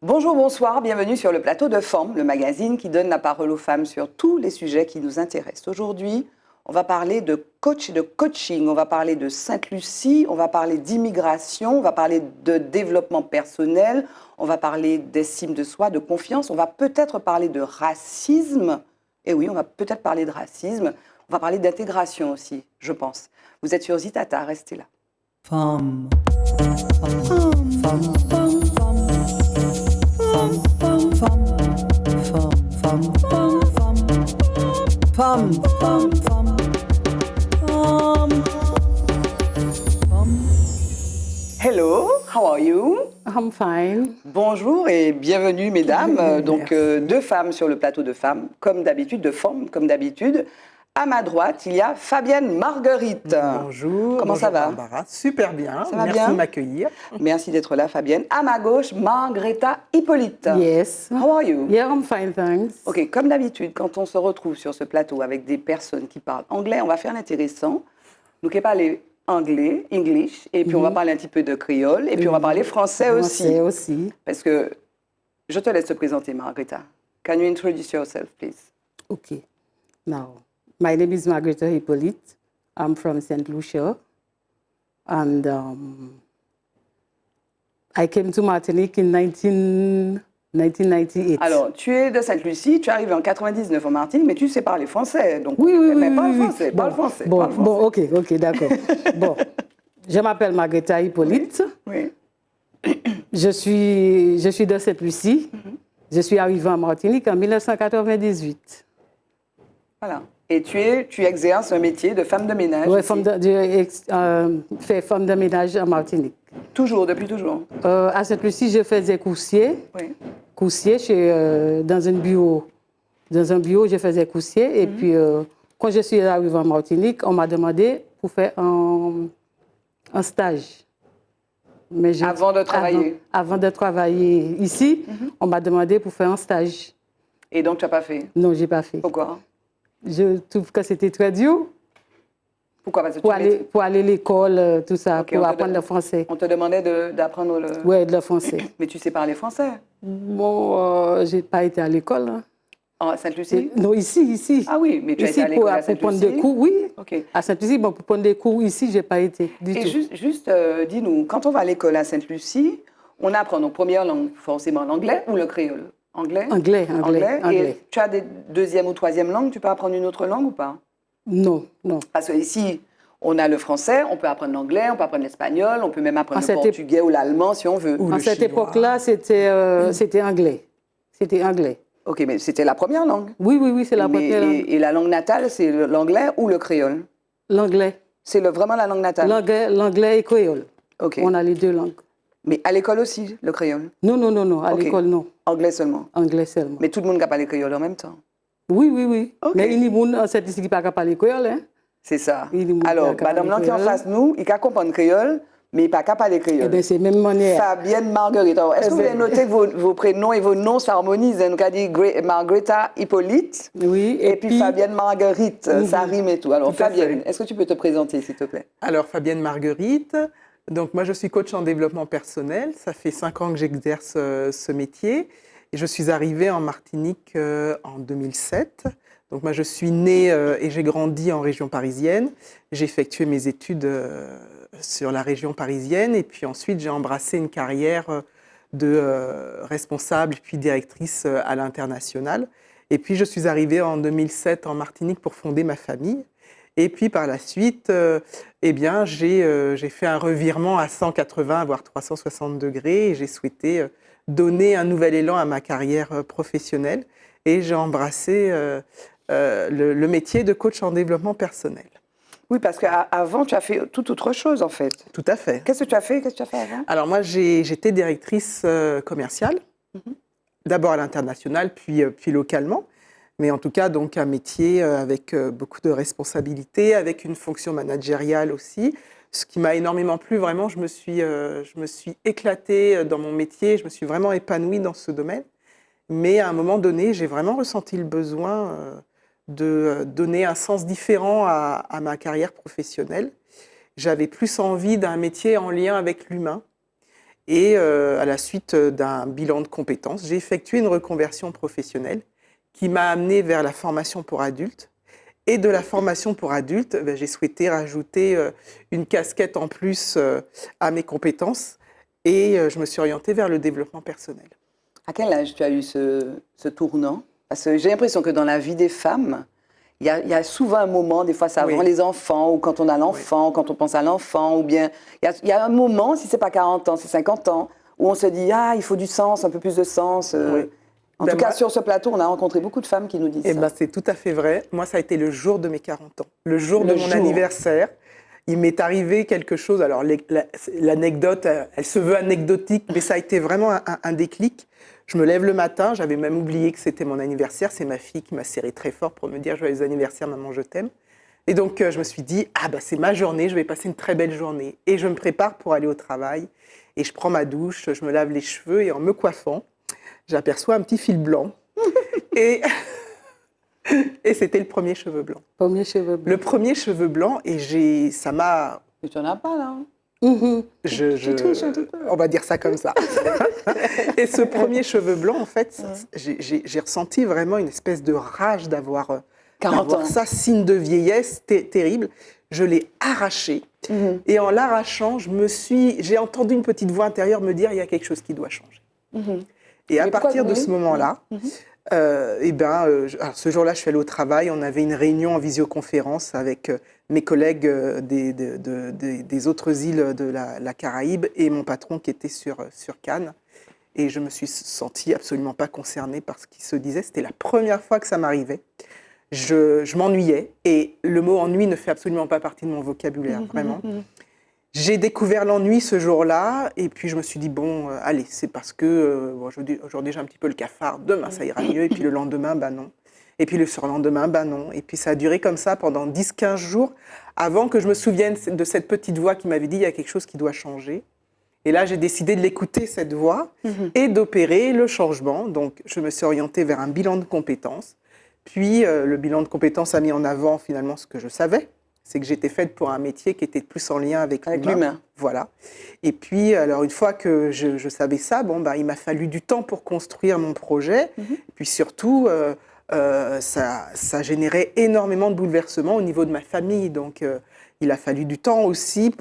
Bonjour, bonsoir, bienvenue sur le plateau de Forme, le magazine qui donne la parole aux femmes sur tous les sujets qui nous intéressent. Aujourd'hui, on va parler de coach et de coaching, on va parler de Sainte-Lucie, on va parler d'immigration, on va parler de développement personnel, on va parler d'estime de soi, de confiance, on va peut-être parler de racisme. Et oui, on va peut-être parler de racisme, on va parler d'intégration aussi, je pense. Vous êtes sur Zitata, restez là. Femme. Femme. Femme. Femme. Femme. Femme. Femme. Femme. Femme. Femme. Femme. Hello, how are you? I'm fine. Bonjour et bienvenue mesdames. Donc deux femmes sur le plateau de femmes, comme d'habitude, de Forme, comme d'habitude. À ma droite, il y a Fabienne Marguerite. Bonjour. Comment ça va? Barbara. Super bien. Ça va Merci bien de m'accueillir. Merci d'être là, Fabienne. À ma gauche, Margreta Hippolyte. Yes. How are you? Yeah, I'm fine, thanks. Ok, comme d'habitude, quand on se retrouve sur ce plateau avec des personnes qui parlent anglais, on va faire l'intéressant. Nous qui parlons anglais, English, et puis on va parler un petit peu de créole, et puis on va parler français aussi. Français aussi. Parce que je te laisse te présenter, Margreta. Can you introduce yourself, please? Okay. Now, my name is Margarita Hippolyte. I'm from St. Lucia. And I came to Martinique in 1998. Alors, tu es de Sainte-Lucie, tu arrives en 99 en Martinique, mais tu sais parler français. Donc, Oui, oui, oui. mais oui, parle oui. français, parle français. Bon, parle français. bon, ok, d'accord. Bon, je m'appelle Margarita Hippolyte. Oui. Je suis de Sainte-Lucie. Je suis arrivée en Martinique en 1998. Voilà. Et tu exerces un métier de femme de ménage. Oui, ici. fais femme de ménage en Martinique. Toujours, depuis toujours. À Sainte-Lucie, je faisais coursier. Oui. Coursier dans un bureau. Dans un bureau, je faisais coursier. Et puis, quand je suis arrivée en Martinique, on m'a demandé pour faire un stage. Mais Avant de travailler. Avant de travailler ici, on m'a demandé pour faire un stage. Et donc, tu n'as pas fait. Non, je n'ai pas fait. Pourquoi? Je trouve que c'était très dur Pourquoi? Parce que pour aller à l'école, tout ça, Ok, pour on te apprendre donne- le français. On te demandait d'apprendre le... Oui, le français. Mais tu sais parler français. Bon, je n'ai pas été à l'école. Hein. À Sainte-Lucie? Non, ici. Ah oui, mais tu as été Ici, à l'école à pour prendre des Sainte-Lucie? cours, oui. Ok. À Sainte-Lucie, bon, pour prendre des cours ici, je n'ai pas été du Et tout. juste dis-nous, quand on va à l'école à Sainte-Lucie, on apprend nos premières langues, forcément l'anglais ou le créole? Anglais? Anglais. Et tu as des deuxième ou troisième langues, tu peux apprendre une autre langue ou pas? Non. Parce qu'ici, on a le français, on peut apprendre l'anglais, on peut apprendre l'espagnol, on peut même apprendre Ah, le portugais ou l'allemand si on veut. Ou À le cette chinois. époque-là, c'était anglais. C'était anglais. Ok, mais c'était la première langue. Oui, c'est la Mais- première langue. et la langue natale, c'est l'anglais ou le créole? L'anglais. C'est vraiment la langue natale. L'anglais et créole. Ok. On a les deux langues. Mais à l'école aussi, le créole? Non. À Ok. l'école, non. Anglais seulement. Anglais seulement. Mais tout le monde n'a pas les créoles en même temps. Oui. Ok. Mais il y a des gens qui ne parlent pas le créole. Hein? C'est ça. Il y a des gens qui Alors, parlent madame là qui est en créole. face nous, il peut comprendre créole, mais il ne peut pas parler Eh créole. bien, c'est même manière. Fabienne Marguerite. Alors, est-ce que vous avez noté que vos prénoms et vos noms s'harmonisent? Nous avons dit Margreta Hippolyte Oui. et puis Fabienne Marguerite. Ça rime et tout. Alors, Tout à Fabienne, fait. est-ce que tu peux te présenter, s'il te plaît? Alors, Fabienne Marguerite. Donc, moi, je suis coach en développement personnel. Ça fait 5 ans que j'exerce ce métier. Et je suis arrivée en Martinique en 2007. Donc, moi, je suis née et j'ai grandi en région parisienne. J'ai effectué mes études sur la région parisienne. Et puis ensuite, j'ai embrassé une carrière de responsable puis directrice à l'international. Et puis, je suis arrivée en 2007 en Martinique pour fonder ma famille. Et puis, par la suite, eh bien, j'ai fait un revirement à 180, voire 360 degrés. Et j'ai souhaité donner un nouvel élan à ma carrière professionnelle. Et j'ai embrassé le métier de coach en développement personnel. Oui, parce qu'avant, tu as fait tout autre chose, en fait. Tout à fait. Qu'est-ce que tu as fait? Qu'est-ce que tu as fait avant? Alors moi, j'étais directrice commerciale, d'abord à l'international, puis localement. Mais en tout cas, donc un métier avec beaucoup de responsabilités, avec une fonction managériale aussi. Ce qui m'a énormément plu, vraiment, je me suis éclatée dans mon métier, je me suis vraiment épanouie dans ce domaine. Mais à un moment donné, j'ai vraiment ressenti le besoin de donner un sens différent à ma carrière professionnelle. J'avais plus envie d'un métier en lien avec l'humain. Et à la suite d'un bilan de compétences, j'ai effectué une reconversion professionnelle qui m'a amenée vers la formation pour adultes. Et de la formation pour adultes, j'ai souhaité rajouter une casquette en plus à mes compétences et je me suis orientée vers le développement personnel. À quel âge tu as eu ce tournant? Parce que j'ai l'impression que dans la vie des femmes, il y a souvent un moment, des fois c'est avant les enfants, ou quand on a l'enfant, quand on pense à l'enfant, ou bien il y a un moment, si ce n'est pas 40 ans, c'est 50 ans, où on se dit, ah, il faut du sens, un peu plus de sens. En tout cas, sur ce plateau, on a rencontré beaucoup de femmes qui nous disent ça. C'est tout à fait vrai. Moi, ça a été le jour de mes 40 ans, le jour de mon anniversaire. Il m'est arrivé quelque chose, alors l'anecdote, elle se veut anecdotique, mais ça a été vraiment un déclic. Je me lève le matin, j'avais même oublié que c'était mon anniversaire, c'est ma fille qui m'a serré très fort pour me dire « Joyeux anniversaire, maman, je t'aime ». Et donc, je me suis dit « Ah, c'est ma journée, je vais passer une très belle journée ». Et je me prépare pour aller au travail, et je prends ma douche, je me lave les cheveux, et en me coiffant, j'aperçois un petit fil blanc, et c'était le premier cheveu blanc. Premier cheveu blanc. Le premier cheveu blanc, et ça m'a... Mais tu n'en as pas, là. On va dire ça comme ça. Et ce premier cheveu blanc, en fait, j'ai ressenti vraiment une espèce de rage d'avoir ça, signe de vieillesse terrible. Je l'ai arraché. Et en l'arrachant, j'ai entendu une petite voix intérieure me dire il y a quelque chose qui doit changer. Et à partir de ce moment-là, ce jour-là, je suis allée au travail. On avait une réunion en visioconférence avec mes collègues des autres îles de la Caraïbe et mon patron qui était sur Cannes. Et je me suis sentie absolument pas concernée par ce qui se disait. C'était la première fois que ça m'arrivait. Je m'ennuyais et le mot ennui ne fait absolument pas partie de mon vocabulaire, vraiment. J'ai découvert l'ennui ce jour-là et puis je me suis dit, bon, allez, c'est parce que aujourd'hui j'ai un petit peu le cafard, demain ça ira mieux et puis le lendemain, non. Et puis le surlendemain, non. Et puis ça a duré comme ça pendant 10-15 jours avant que je me souvienne de cette petite voix qui m'avait dit, il y a quelque chose qui doit changer. Et là, j'ai décidé de l'écouter, cette voix, et d'opérer le changement. Donc, je me suis orientée vers un bilan de compétences. Puis, le bilan de compétences a mis en avant finalement ce que je savais. C'est que j'étais faite pour un métier qui était plus en lien avec l'humain. Voilà. Et puis, alors, une fois que je savais ça, il m'a fallu du temps pour construire mon projet. Puis surtout, ça générait énormément de bouleversements au niveau de ma famille. Donc, il a fallu du temps aussi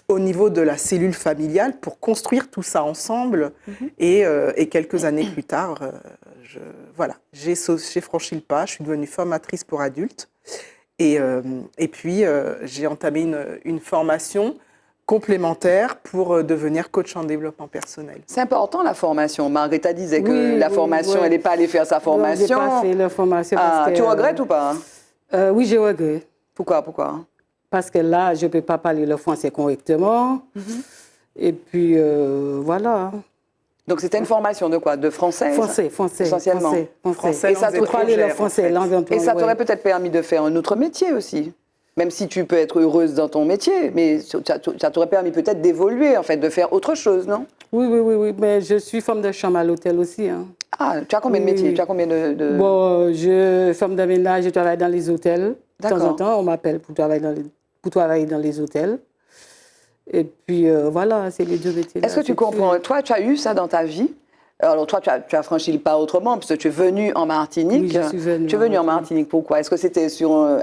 au niveau de la cellule familiale pour construire tout ça ensemble. Et quelques années plus tard, j'ai franchi le pas. Je suis devenue formatrice pour adultes. Et puis, j'ai entamé une formation complémentaire pour devenir coach en développement personnel. C'est important, la formation. Margretha disait que la formation, elle n'est pas allée faire sa formation. Non, je n'ai pas fait la formation. Tu regrettes ou pas? Oui, je regrette. Pourquoi? Parce que là, je ne peux pas parler le français correctement. Et puis, voilà. Donc, c'était une formation de quoi? De français? Français. Essentiellement. Français. Et ça t'aurait peut-être permis de faire un autre métier aussi. Même si tu peux être heureuse dans ton métier, mais ça t'aurait permis peut-être d'évoluer, en fait, de faire autre chose, non? Oui. Mais je suis femme de chambre à l'hôtel aussi. Hein. Ah, tu as combien de métiers? Tu as combien de... Bon, femme de ménage, je travaille dans les hôtels. De temps en temps, on m'appelle pour travailler dans les hôtels. Et puis, voilà, c'est les deux métiers. Est-ce que tu comprends? Toi, tu as eu ça dans ta vie? Alors, toi, tu as franchi le pas autrement, puisque tu es venue en Martinique. Oui, je suis venue. Tu es venue en Martinique, pourquoi? Est-ce que c'était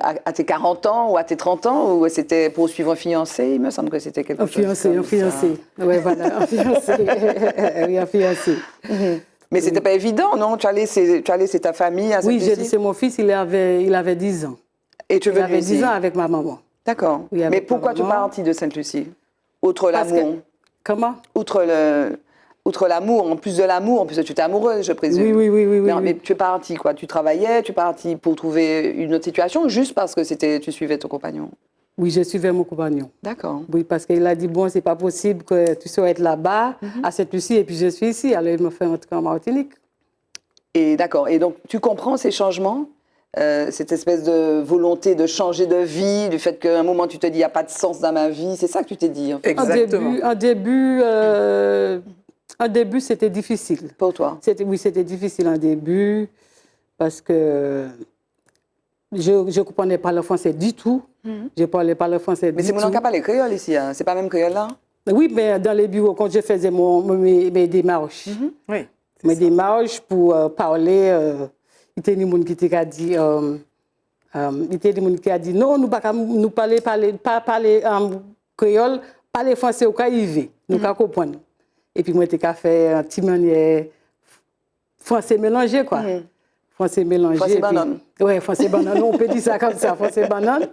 à tes 40 ans ou à tes 30 ans, ou c'était pour suivre un fiancé? Il me semble que c'était quelque chose comme ça. Un fiancé. Oui, voilà, un fiancé. Oui, un fiancé. Mais c'était pas évident, non? Tu as laissé ta famille à Oui, j'ai laissé mon fils, il avait 10 ans. Et tu il avait 10 ans avec ma maman. D'accord. Oui, mais pourquoi tu es partie de Sainte-Lucie? Outre l'amour. Comment? Outre l'amour, en plus de l'amour, en plus tu étais amoureuse, je présume. Oui. Non, mais tu es partie quoi? Tu travaillais, tu es partie pour trouver une autre situation, juste parce que tu suivais ton compagnon? Oui, je suivais mon compagnon. D'accord. Oui, parce qu'il a dit, bon, c'est pas possible que tu sois là-bas, à Sainte-Lucie, et puis je suis ici. Alors, il m'a fait entrer en Martinique. Et d'accord. Et donc, tu comprends ces changements? Cette espèce de volonté de changer de vie, du fait qu'à un moment, tu te dis, il n'y a pas de sens dans ma vie. C'est ça que tu t'es dit, en fait. Exactement. En début, c'était difficile. Pour toi? Oui, c'était difficile en début, parce que je ne comprenais pas le français du tout. Je ne parlais pas le français du tout. Mais c'est mon qui parle créole ici, hein. C'est pas même créole là? Oui, mais dans les bureaux, quand je faisais mes démarches, Oui. mes démarches pour parler, il y a des gens qui ont dit, non, nous ne pas parler créole, parler français au cas où nous comprendre. Et puis moi, j'ai fait un petit manière français mélangé, quoi. Français mélangé. Français banane. Oui, français banane, on peut dire ça comme ça, français banane.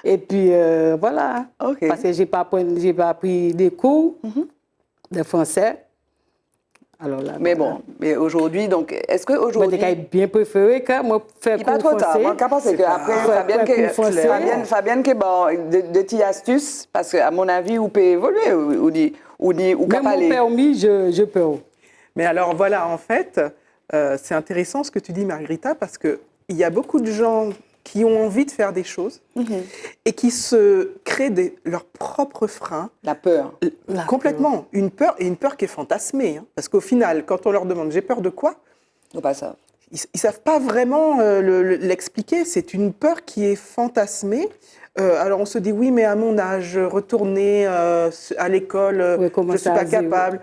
Et puis voilà. Ok. Parce que j'ai pas pris des cours de français. Alors là, Mais voilà. bon, mais aujourd'hui, donc, est-ce Moi, qu'aujourd'hui... j'ai bien préféré que moi faire Il n'est pas cours trop tard. français. Moi, je pense qu'après, Fabienne, qui de petites astuces, parce qu'à mon avis, vous pouvez évoluer, ou Même mon permis, je peux. Mais alors voilà, en fait, c'est intéressant ce que tu dis, Margherita, parce qu'il y a beaucoup de gens qui ont envie de faire des choses et qui se créent leurs propres freins. La peur. Complètement. Une peur, et une peur qui est fantasmée. Hein, parce qu'au final, quand on leur demande « j'ai peur de quoi ?», Non, pas ça. ils ne savent pas vraiment l'expliquer. C'est une peur qui est fantasmée. Alors on se dit oui, mais à mon âge, retourner à l'école, Oui, je ne suis pas capable.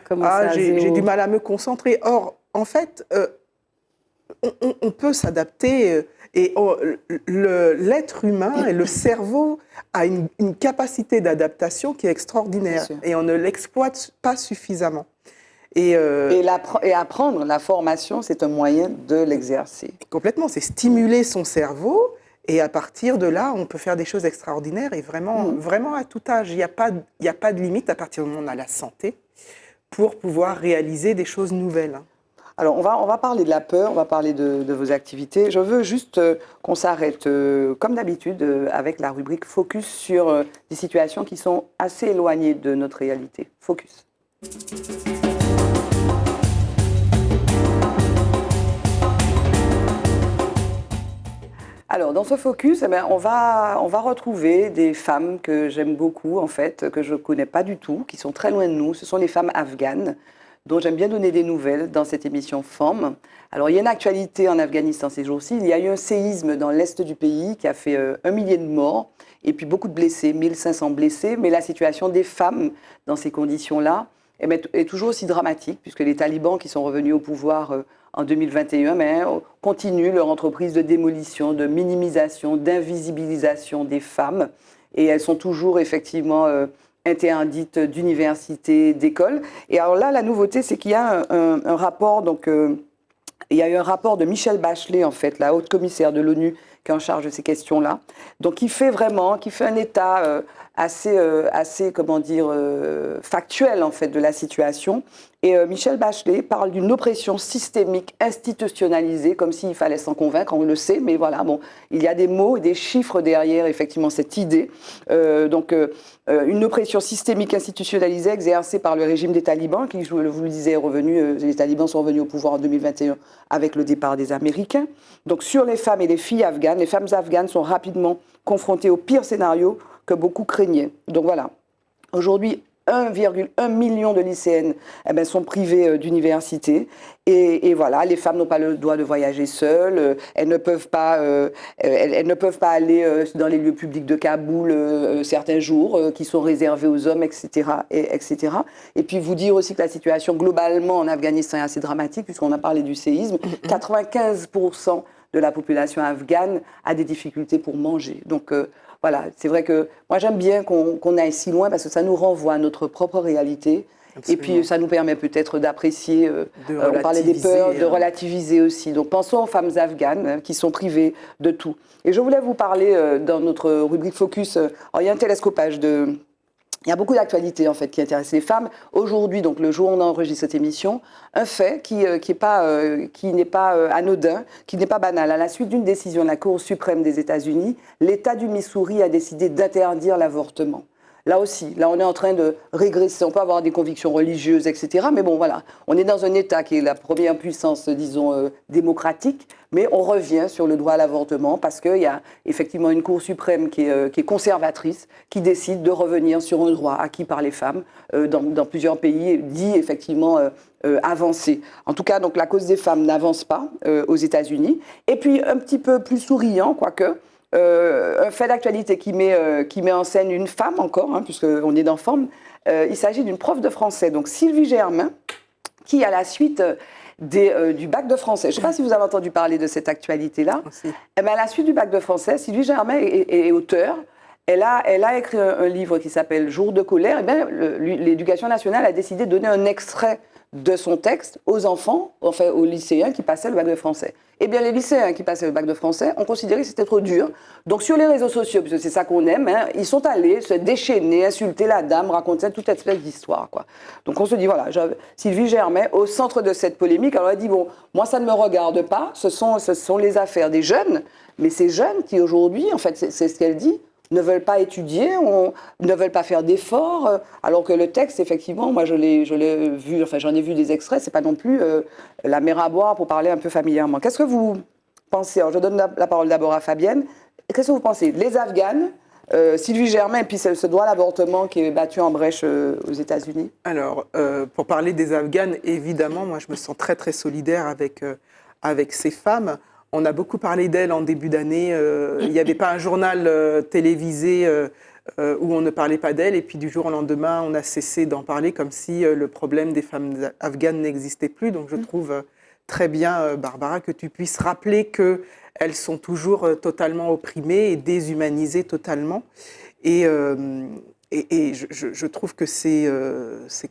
J'ai du mal à me concentrer. Or, en fait, on peut s'adapter. Et l'être humain et le cerveau a une capacité d'adaptation qui est extraordinaire. Et on ne l'exploite pas suffisamment. Et apprendre la formation, c'est un moyen de l'exercer. Complètement, c'est stimuler son cerveau. Et à partir de là, on peut faire des choses extraordinaires et vraiment à tout âge. Il n'y a pas de limite à partir du moment où on a la santé pour pouvoir réaliser des choses nouvelles. Alors, on va parler de la peur, on va parler de vos activités. Je veux juste qu'on s'arrête, comme d'habitude, avec la rubrique Focus sur des situations qui sont assez éloignées de notre réalité. Focus. Alors, dans ce focus, on va retrouver des femmes que j'aime beaucoup, en fait, que je ne connais pas du tout, qui sont très loin de nous. Ce sont les femmes afghanes, dont j'aime bien donner des nouvelles dans cette émission Femmes. Alors, il y a une actualité en Afghanistan ces jours-ci. Il y a eu un séisme dans l'est du pays qui a fait 1 millier de morts et puis beaucoup de blessés, 1500 blessés. Mais la situation des femmes dans ces conditions-là est toujours aussi dramatique, puisque les talibans qui sont revenus au pouvoir en 2021 continuent leur entreprise de démolition, de minimisation, d'invisibilisation des femmes. Et elles sont toujours effectivement interdites d'université, d'école. Et alors là, la nouveauté, c'est qu'il y a un rapport, il y a eu un rapport de Michelle Bachelet, en fait, la haute commissaire de l'ONU qui est en charge de ces questions-là, donc qui fait un état assez comment dire, factuel, en fait, de la situation. Et Michelle Bachelet parle d'une oppression systémique institutionnalisée, comme s'il fallait s'en convaincre, on le sait, mais voilà, bon, il y a des mots et des chiffres derrière, effectivement, cette idée. Une oppression systémique institutionnalisée exercée par le régime des talibans, qui, je vous le disais, les talibans sont revenus au pouvoir en 2021 avec le départ des Américains. Donc sur les femmes et les filles afghanes, les femmes afghanes sont rapidement confrontées au pire scénario que beaucoup craignaient. Donc voilà, aujourd'hui, 1,1 million de lycéennes sont privées d'université. Et voilà, les femmes n'ont pas le droit de voyager seules, elles ne peuvent pas aller dans les lieux publics de Kaboul certains jours qui sont réservés aux hommes, etc., etc. Et puis vous dire aussi que la situation globalement en Afghanistan est assez dramatique, puisqu'on a parlé du séisme. 95% de la population afghane a des difficultés pour manger. Donc voilà, c'est vrai que moi j'aime bien qu'on aille si loin parce que ça nous renvoie à notre propre réalité. Absolument. Et puis ça nous permet peut-être d'apprécier, on parlait des peurs, de relativiser aussi. Donc pensons aux femmes afghanes qui sont privées de tout. Et je voulais vous parler dans notre rubrique Focus, alors, il y a un télescopage il y a beaucoup d'actualités en fait qui intéressent les femmes. Aujourd'hui, donc le jour où on enregistre cette émission, un fait qui n'est pas anodin, qui n'est pas banal. À la suite d'une décision de la Cour suprême des États-Unis, l'État du Missouri a décidé d'interdire l'avortement. Là aussi, on est en train de régresser. On peut avoir des convictions religieuses, etc. Mais bon, voilà, on est dans un État qui est la première puissance, disons, démocratique, mais on revient sur le droit à l'avortement parce qu'il y a effectivement une Cour suprême qui est conservatrice, qui décide de revenir sur un droit acquis par les femmes dans plusieurs pays, dit effectivement avancé. En tout cas, donc la cause des femmes n'avance pas aux États-Unis. Et puis, un petit peu plus souriant, quoique, un fait d'actualité qui met en scène une femme encore, puisqu'on est dans Femmes, Il s'agit d'une prof de français, donc Sylvie Germain, qui, à la suite du bac de français, je ne sais pas si vous avez entendu parler de cette actualité-là, eh bien, à la suite du bac de français, Sylvie Germain est auteure. Elle a écrit un livre qui s'appelle Jour de colère. Eh bien, l'Éducation nationale a décidé de donner un extrait de son texte aux enfants, enfin aux lycéens qui passaient le bac de français. Eh bien, les lycéens qui passaient le bac de français ont considéré que c'était trop dur. Donc, sur les réseaux sociaux, puisque c'est ça qu'on aime, hein, ils sont allés se déchaîner, insulter la dame, raconter toute espèce d'histoire, quoi. Donc, on se dit, voilà, Sylvie Germain, au centre de cette polémique, alors elle dit, bon, moi, ça ne me regarde pas, ce sont les affaires des jeunes, mais ces jeunes qui, aujourd'hui, en fait, c'est ce qu'elle dit, ne veulent pas étudier, ne veulent pas faire d'efforts, alors que le texte, effectivement, moi je l'ai vu, enfin j'en ai vu des extraits, c'est pas non plus la mer à boire pour parler un peu familièrement. Qu'est-ce que vous pensez? Alors, je donne la parole d'abord à Fabienne. Qu'est-ce que vous pensez? Les Afghanes, Sylvie Germain, et puis ce droit à l'avortement qui est battu en brèche aux États-Unis? Alors, pour parler des Afghanes, évidemment, moi je me sens très très solidaire avec ces femmes. On a beaucoup parlé d'elle en début d'année. Il n'y avait pas un journal télévisé où on ne parlait pas d'elle. Et puis du jour au lendemain, on a cessé d'en parler comme si le problème des femmes afghanes n'existait plus. Donc je trouve très bien, Barbara, que tu puisses rappeler qu'elles sont toujours totalement opprimées et déshumanisées totalement. Et je trouve que c'est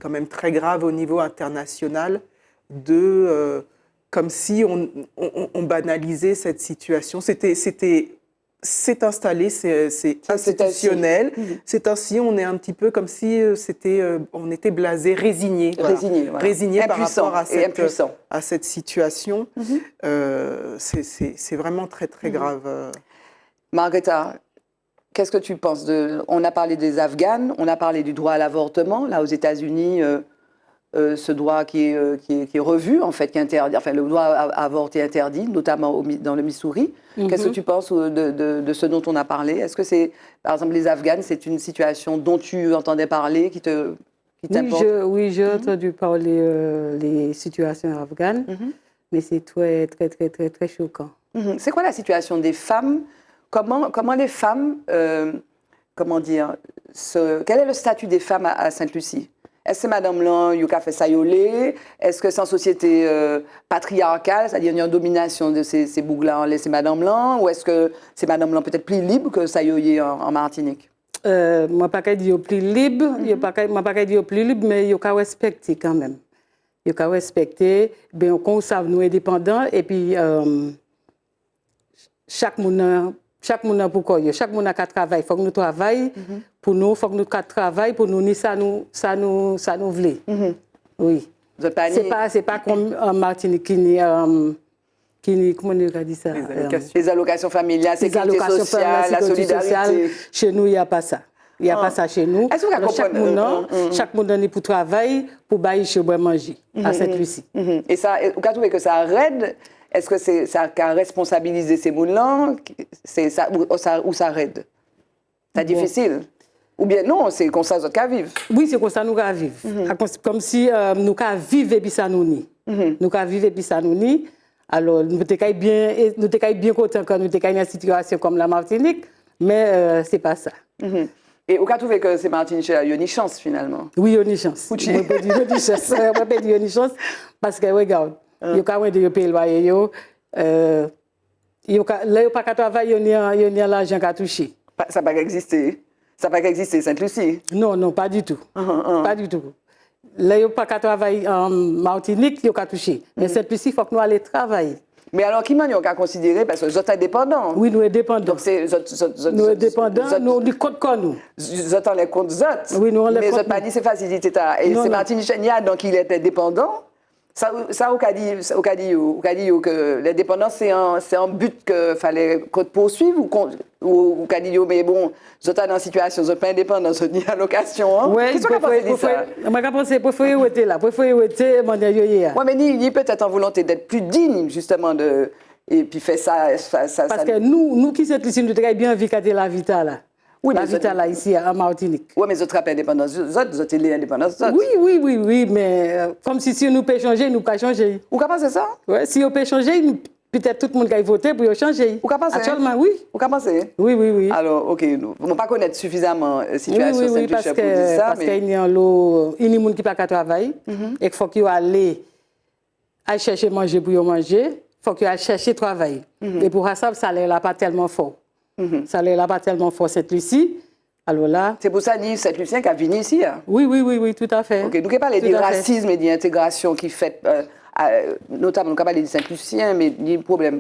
quand même très grave au niveau international comme si on banalisait cette situation. C'est installé, c'est institutionnel. C'est ainsi, on est un petit peu comme si on était blasé, résigné. Voilà. Résigné par rapport à cette situation. C'est vraiment très, très grave. Margareta, qu'est-ce que tu penses on a parlé des Afghanes, on a parlé du droit à l'avortement. Là, aux États-Unis, ce droit qui est revu, en fait, qui est interdit, enfin, le droit à avorter interdit, notamment dans le Missouri. Qu'est-ce que tu penses de ce dont on a parlé? Est-ce que c'est, par exemple, les Afghanes, c'est une situation dont tu entendais parler, qui t'importe? Oui, j'ai entendu parler des situations afghanes, mais c'est très, très, très, très, très choquant. C'est quoi la situation des femmes? Comment les femmes, comment dire, quel est le statut des femmes à Sainte-Lucie? Est-ce que Madame Lan, il a fait ça yolé? Est-ce que c'est en société patriarcale, c'est-à-dire il y a une domination de ces bougs-là en laissé Madame Lan? Ou est-ce que c'est Madame Lan peut-être plus libre que ça y en Martinique? Moi, pas qu'à dire plus libre, moi pas qu'à dire plus libre, mais il faut respecter quand même. Il faut respecter, bien qu'on savent nous indépendants et puis chaque monde pour quoi? Chaque monde a qu'à travailler, faut que nous travaillions pour nous, faut que nous travaillions pour nous, ni ça nous voulait. Oui. C'est pas comme en Martinique qui ni comment on dit ça? Les allocations familiales, la sécurité sociale, la solidarité. Chez nous, il n'y a pas ça. Il n'y a pas ça chez nous. Alors, chaque monde est pour travailler, pour bailler chez moi manger à Sainte-Lucie. Et ça, vous trouvez que ça raide? Est-ce que ça a responsabilisé ces gens-là ou ça raide? C'est difficile? Ou bien non, c'est comme ça qu'à vivre? Oui, c'est comme ça nous qu'à vivre. Comme si nous qu'à vivre et puis ça nous nie. Nous qu'à vivre et puis ça nous nie. Alors, nous sommes bien contents quand nous sommes dans une situation comme la Martinique, mais ce n'est pas ça. Et vous trouvez que c'est Martinique, il y a une chance finalement? Oui, il y a une chance. Je peux dire une chance. Je peux dire une chance parce que, regarde, il y a quand même des pays loyers, il n'y a pas qu'à travailler, il y a l'argent qu'à toucher. Ça n'a pas existé. Ça n'a pas existé, Sainte-Lucie? Non, pas du tout. Pas du tout. Là, il n'y a pas qu'à travailler en Martinique, il y a qu'à toucher. Mais Sainte-Lucie, il faut que nous allions travailler. Mais alors, qui m'a qu'à considérer? Parce que vous êtes indépendants. Oui, nous sommes indépendants. Donc, nous sommes indépendants, nous les comptes comme nous. Vous êtes les comptes autres. Oui, nous on les comptes. Mais vous n'avez pas dit c'est facilité. Et c'est Martinique Chenia, donc il est indépendant. Ça, on a dit que l'indépendance, c'est un but qu'il fallait qu'on poursuive ou qu'on a dit, mais bon, vous êtes dans une situation, vous n'êtes pas indépendant, vous êtes en allocation. Oui, qu'est-ce que vous pensez de ça? Moi, je pense que préférez où était là, préférez où était, mon Dieu. Oui, mais il peut-être en volonté d'être plus digne, justement, et puis faire ça. Parce que nous qui sommes ici, nous avons bien vécu la Vita là. Oui, la Vita là, ici, à Martinique. Oui, mais vous êtes pas indépendants, vous êtes indépendants. Oui, mais comme si nous pouvons changer, nous ne pouvons pas changer. Vous pensez ça? Oui, si on peut changer, peut-être tout le monde qui a voté pour changer. Ou qu'à penser? Actuellement, oui. Vous qu'à penser? Oui, oui, oui. Alors, OK, nous ne pouvons pas connaître suffisamment la situation Oui, oui, oui, Saint-Lucia pour dire ça, parce mais... qu'il y a un lot, il y a des gens qui ne peuvent pas travailler, et qu'il faut qu'ils aillent chercher manger pour manger, il faut qu'ils aillent chercher travail. Et pour ça, le salaire n'est pas tellement fort. Le salaire n'est pas tellement fort, Sainte-Lucie. Alors là... C'est pour ça que Saint-Lucien qui a venu ici. Hein? Oui, oui, oui, oui, tout à fait. OK, nous ne parlons Tout de à fait. racisme et d'intégration qui fait, notamment, nous parlons de Saint-Lucien, mais il y a problème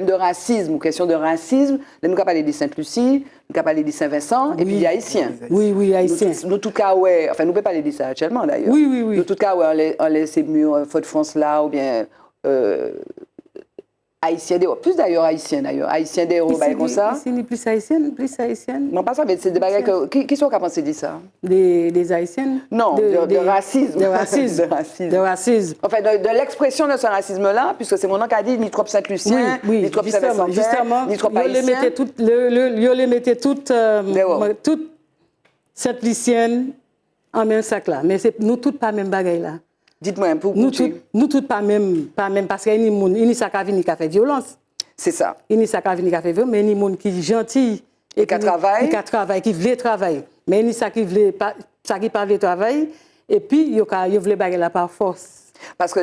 de racisme ou question de racisme. Nous parlons de Sainte-Lucie, nous parlons de Saint-Vincent, et puis il y a Haïtiens. Oui, oui, haïtien. Nous, tout cas, ouais, enfin, nous ne pouvons pas parler de ça actuellement d'ailleurs. Oui, oui, oui. Nous, tout cas, ouais, on laisse ces murs, Fort de France là, ou bien Haïtiens d'Europe. Plus d'ailleurs, Haïtiens d'ailleurs. Haïtiens d'Europe, bah, comme ça. Ici, ni plus haïtienne, plus haïtienne. Non, pas ça, mais c'est des bagages qui sont capables de dire ça? Des haïtiennes. Non, de racisme. De racisme. De racisme. De racisme. Enfin, de l'expression de ce racisme-là, puisque c'est mon nom qui a dit ni trop Saint-Lucien, Oui, ni trop justement, Saint-Vincent, ni trop ils les mettaient toutes Sainte-Luciennes en même sac là. Mais nous toutes pas même bagaille là. Dites-moi, pour Nous toutes pas même, parce qu'il y a des gens qui ont venir qui fait violence. C'est ça. Il y a qui ont fait violence, mais il y a des gens qui sont gentils et qui travaillent. Qui veulent travailler. Mais il y a qui veulent pas travailler. Et puis, ils veulent bagarrer là par force. Parce que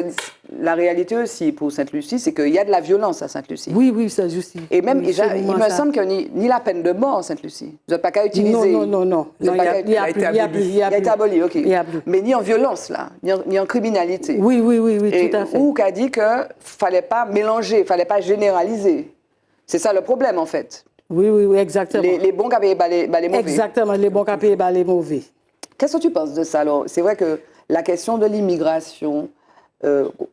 la réalité aussi pour Sainte-Lucie, c'est qu'il y a de la violence à Sainte-Lucie. Oui, oui, c'est juste. Et même, il me semble qu'il n'y a ni la peine de mort à Sainte-Lucie. Vous n'avez pas qu'à utiliser. Non. Il a été aboli, OK. Il y a plus. Mais ni en violence, là, ni en criminalité. Oui, tout à fait. Ou qu'a dit qu'il ne fallait pas mélanger, il ne fallait pas généraliser. C'est ça le problème, en fait. Oui, exactement. Les bons qui avaient les mauvais. Exactement, les bons qui avaient les mauvais. Qu'est-ce que tu penses de ça? Alors, c'est vrai que la question de l'immigration,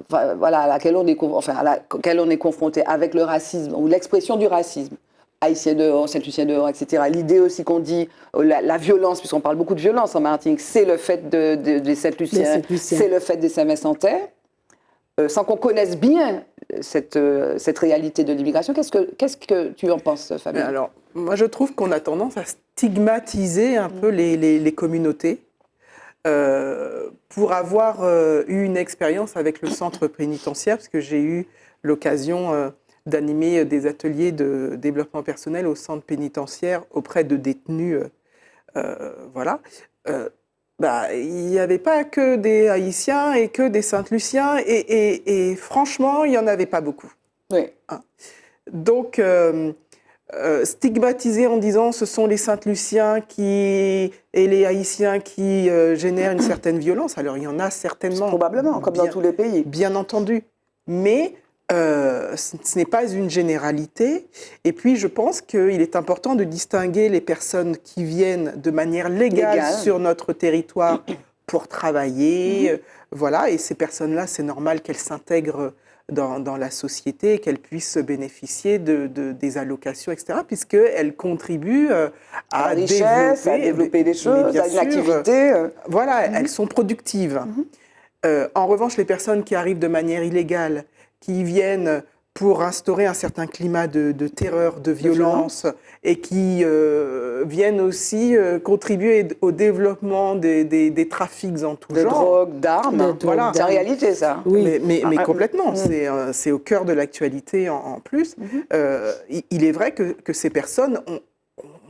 voilà, à laquelle on est confronté avec le racisme, ou l'expression du racisme, haïtien dehors, Saint-Lucien dehors, etc. L'idée aussi qu'on dit la violence, puisqu'on parle beaucoup de violence en Martinique, c'est le fait des Saint-Luciens, c'est le fait des Saint-Vincentais, sans qu'on connaisse bien cette réalité de l'immigration. Qu'est-ce que tu en penses, Fabien? Alors, moi, je trouve qu'on a tendance à stigmatiser un peu les communautés. Pour avoir eu une expérience avec le centre pénitentiaire, parce que j'ai eu l'occasion d'animer des ateliers de développement personnel au centre pénitentiaire auprès de détenus, voilà. Il n'y avait pas que des Haïtiens et que des Saint-Luciens, et franchement, il n'y en avait pas beaucoup. Oui. Hein. Donc, stigmatiser en disant ce sont les Saint-Luciens et les Haïtiens qui génèrent une certaine violence. Alors, il y en a certainement. Probablement, comme dans tous les pays. Bien entendu. Mais ce n'est pas une généralité. Et puis, je pense qu'il est important de distinguer les personnes qui viennent de manière légale sur notre territoire pour travailler. Voilà. Et ces personnes-là, c'est normal qu'elles s'intègrent dans la société, qu'elles puissent bénéficier des allocations, etc., puisqu'elles contribuent à développer des choses, à une activité. Voilà, elles sont productives. En revanche, les personnes qui arrivent de manière illégale, qui viennent pour instaurer un certain climat de terreur, de violence, et qui viennent aussi contribuer au développement des trafics en tout genre. De drogue, d'armes. Voilà. C'est en réalité ça. Oui. Mais complètement, c'est au cœur de l'actualité en plus. Il est vrai que ces personnes,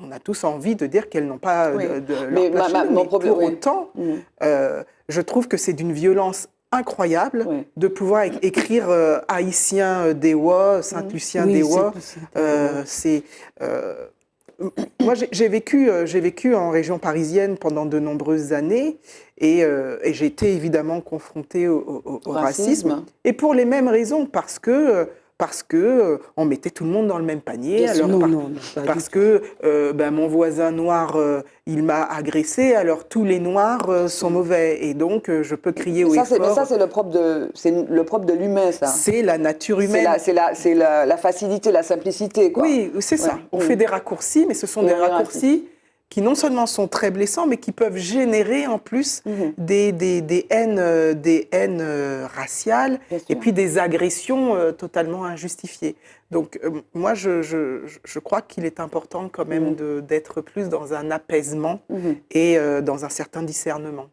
on a tous envie de dire qu'elles n'ont pas leur place chez nous, mais pour autant, je trouve que c'est d'une violence incroyable de pouvoir écrire haïtien Dewa, Saint-Lucien Dewa. Moi, j'ai vécu en région parisienne pendant de nombreuses années et j'ai été évidemment confrontée au racisme. Et pour les mêmes raisons, parce que on mettait tout le monde dans le même panier. Alors, parce que mon voisin noir, il m'a agressé, alors tous les noirs sont mauvais. Et donc, je peux crier haut et fort. Mais ça, c'est le propre de l'humain, ça. C'est la nature humaine. C'est la facilité, la simplicité, quoi. Oui, c'est ça. On fait des raccourcis, mais ce sont des raccourcis qui non seulement sont très blessants, mais qui peuvent générer en plus des haines raciales et puis des agressions totalement injustifiées. Donc moi, je crois qu'il est important quand même d'être plus dans un apaisement et dans un certain discernement.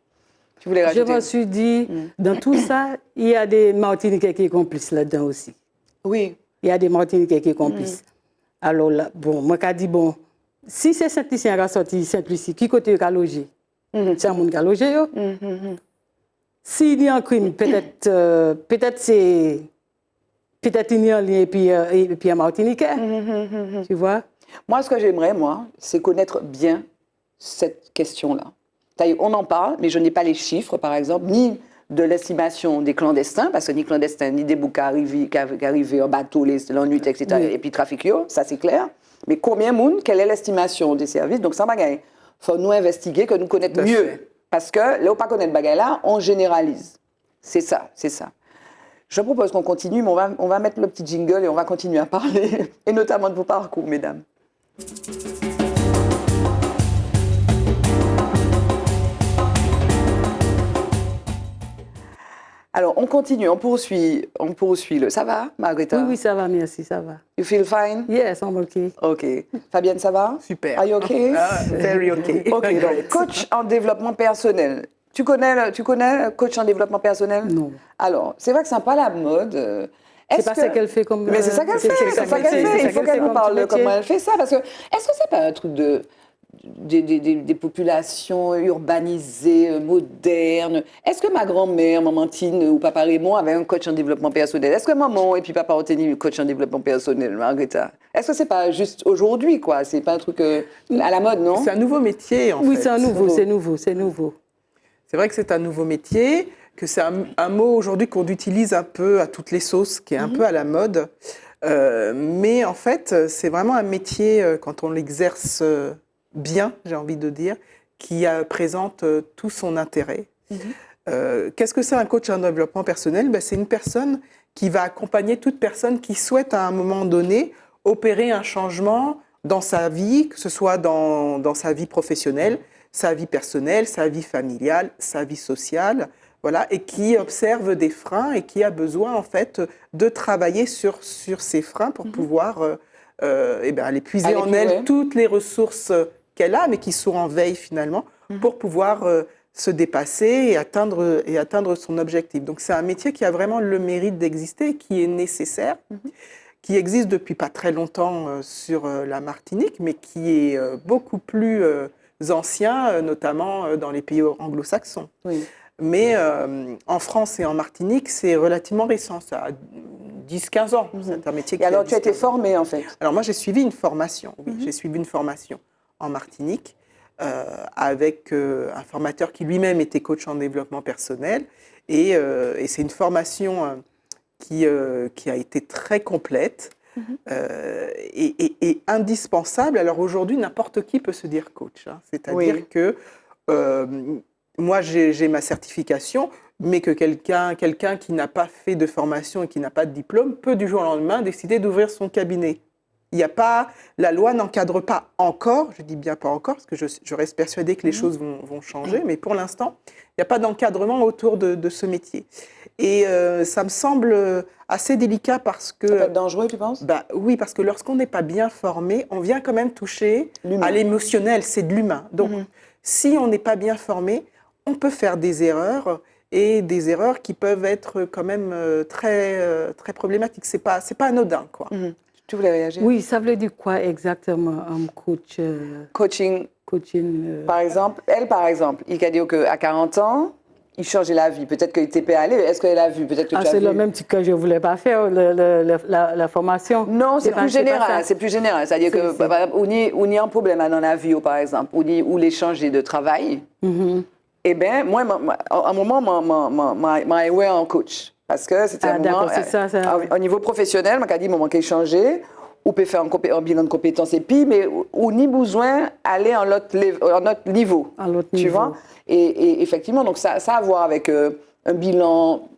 Tu voulais rajouter? Je me suis dit, dans tout ça, il y a des Martiniquais qui sont complices là-dedans aussi. Oui. Il y a des Martiniquais qui compissent. Alors là, bon, moi, je dis, bon, si c'est Saint-Lucie qui a sorti Saint-Lucie, qui côté a logé? C'est un monde qui a logé, yo. S'il y a un crime, peut-être c'est... Peut-être il y a un lien et puis un Martiniquais. Tu vois? Moi, ce que j'aimerais, c'est connaître bien cette question-là. C'est-à-dire, on en parle, mais je n'ai pas les chiffres, par exemple, ni de l'estimation des clandestins, parce que ni clandestins, ni des boucs qui arrivent en bateau, la nuit, etc., Oui. et puis trafic, ça c'est clair. Mais combien de monde, quelle est l'estimation des services? Donc ça, il faut nous investiguer, que nous connaître Tout à mieux. fait. Parce que là, on pas connaître bagaille là, on généralise. C'est ça, c'est ça. Je propose qu'on continue, mais on va mettre le petit jingle et on va continuer à parler, et notamment de vos parcours, mesdames. Alors, on continue, on poursuit le... Ça va, Margarita? Oui, ça va, merci, ça va. You feel fine? Yes, I'm okay. OK. Fabienne, ça va? Super. Are you okay? Very okay. OK, donc coach en développement personnel. Tu connais coach en développement personnel? Non. Alors, c'est vrai que c'est pas la mode. C'est pas ça qu'elle fait comme... Mais c'est ça qu'elle fait, c'est ça qu'elle fait. Il faut qu'elle nous parle de comment elle fait ça. Parce que, est-ce que c'est pas un truc des populations urbanisées, modernes? Est-ce que ma grand-mère, maman Tine ou papa Raymond avaient un coach en développement personnel? Est-ce que maman et puis papa ont tenu coach en développement personnel, Margarita? Est-ce que c'est pas juste aujourd'hui, quoi? C'est pas un truc à la mode, non? C'est un nouveau métier, en fait. Oui, c'est nouveau. C'est vrai que c'est un nouveau métier, que c'est un mot aujourd'hui qu'on utilise un peu à toutes les sauces, qui est un peu à la mode. Mais en fait, c'est vraiment un métier, quand on l'exerce bien, j'ai envie de dire, qui présente tout son intérêt. Qu'est-ce que c'est un coach en développement personnel? C'est une personne qui va accompagner toute personne qui souhaite à un moment donné opérer un changement dans sa vie, que ce soit dans sa vie professionnelle, sa vie personnelle, sa vie familiale, sa vie sociale, voilà, et qui observe des freins et qui a besoin en fait de travailler sur ces freins pour pouvoir aller puiser en elle toutes les ressources qu'elle a, mais qui sont en veille finalement, pour pouvoir se dépasser et atteindre son objectif. Donc c'est un métier qui a vraiment le mérite d'exister, qui est nécessaire, qui existe depuis pas très longtemps sur la Martinique, mais qui est beaucoup plus ancien, notamment dans les pays anglo-saxons. Oui. Mais en France et en Martinique, c'est relativement récent, ça a 10-15 ans. C'est un métier qui Et alors, a tu as été formée, en fait? Alors moi, j'ai suivi une formation, oui. J'ai suivi une formation en Martinique avec un formateur qui lui-même était coach en développement personnel. Et c'est une formation qui a été très complète et indispensable. Alors aujourd'hui, n'importe qui peut se dire coach. Hein. C'est-à-dire que moi, j'ai ma certification, mais que quelqu'un qui n'a pas fait de formation et qui n'a pas de diplôme peut du jour au lendemain décider d'ouvrir son cabinet. Il y a pas, la loi n'encadre pas encore, je dis bien pas encore, parce que je reste persuadée que les choses vont changer, mais pour l'instant, il n'y a pas d'encadrement autour de ce métier. Et ça me semble assez délicat parce que... Ça peut être dangereux, tu penses? Oui, parce que lorsqu'on n'est pas bien formé, on vient quand même toucher à l'émotionnel, c'est de l'humain. Donc, si on n'est pas bien formé, on peut faire des erreurs, et des erreurs qui peuvent être quand même très, très problématiques. C'est pas anodin, quoi. Tu voulais réagir? Oui, ça veut dire quoi exactement, un coach? Coaching. Par exemple, il a dit qu'à 40 ans, il changeait la vie. Peut-être qu'il était pas allé. Est-ce qu'elle a vu? Peut-être que tu as c'est vu. le même truc que je ne voulais pas faire, la formation. Non, c'est plus général. C'est plus général. C'est-à-dire que, par exemple, on y a un problème dans la vie, par exemple, ou les changer de travail. Eh bien, moi, à un moment, m'a joué en coach. Parce que c'était un moment, au niveau professionnel, m'a dit, moment qu'il changé, ou peut faire un bilan de compétences et puis, mais on n'y besoin d'aller à un autre niveau. Tu vois? Et effectivement, donc ça a à voir avec un bilan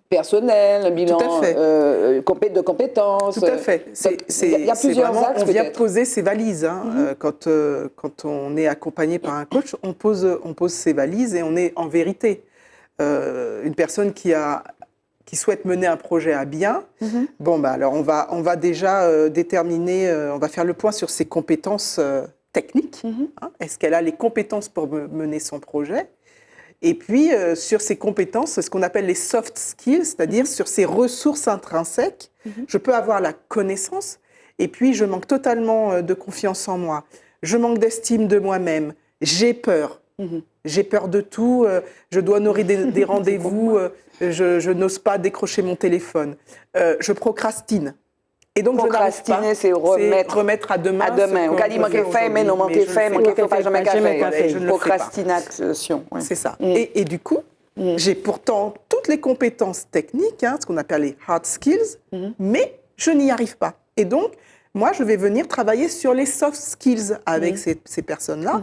personnel, un bilan de compétences. Tout à fait. Il y a plusieurs axes. On vient poser ses valises. Hein. Quand on est accompagné par un coach, on pose ses valises et on est en vérité. Une personne qui souhaite mener un projet à bien, alors on va déjà déterminer, on va faire le point sur ses compétences techniques. Hein. Est-ce qu'elle a les compétences pour mener son projet? Et puis, sur ces compétences, ce qu'on appelle les soft skills, c'est-à-dire sur ces ressources intrinsèques, je peux avoir la connaissance, et puis je manque totalement de confiance en moi. Je manque d'estime de moi-même. J'ai peur. J'ai peur de tout. Je dois honorer des rendez-vous. Je n'ose pas décrocher mon téléphone. Je procrastine. Et donc, procrastiner, c'est remettre à demain. À demain. On dit manquer fait, mais non manquer fait, manquer fait, pas jamais fait. Procrastination. Ouais. C'est ça. Et du coup, j'ai pourtant toutes les compétences techniques, ce qu'on appelle les hard skills, mais je n'y arrive pas. Et donc, moi, je vais venir travailler sur les soft skills avec ces personnes-là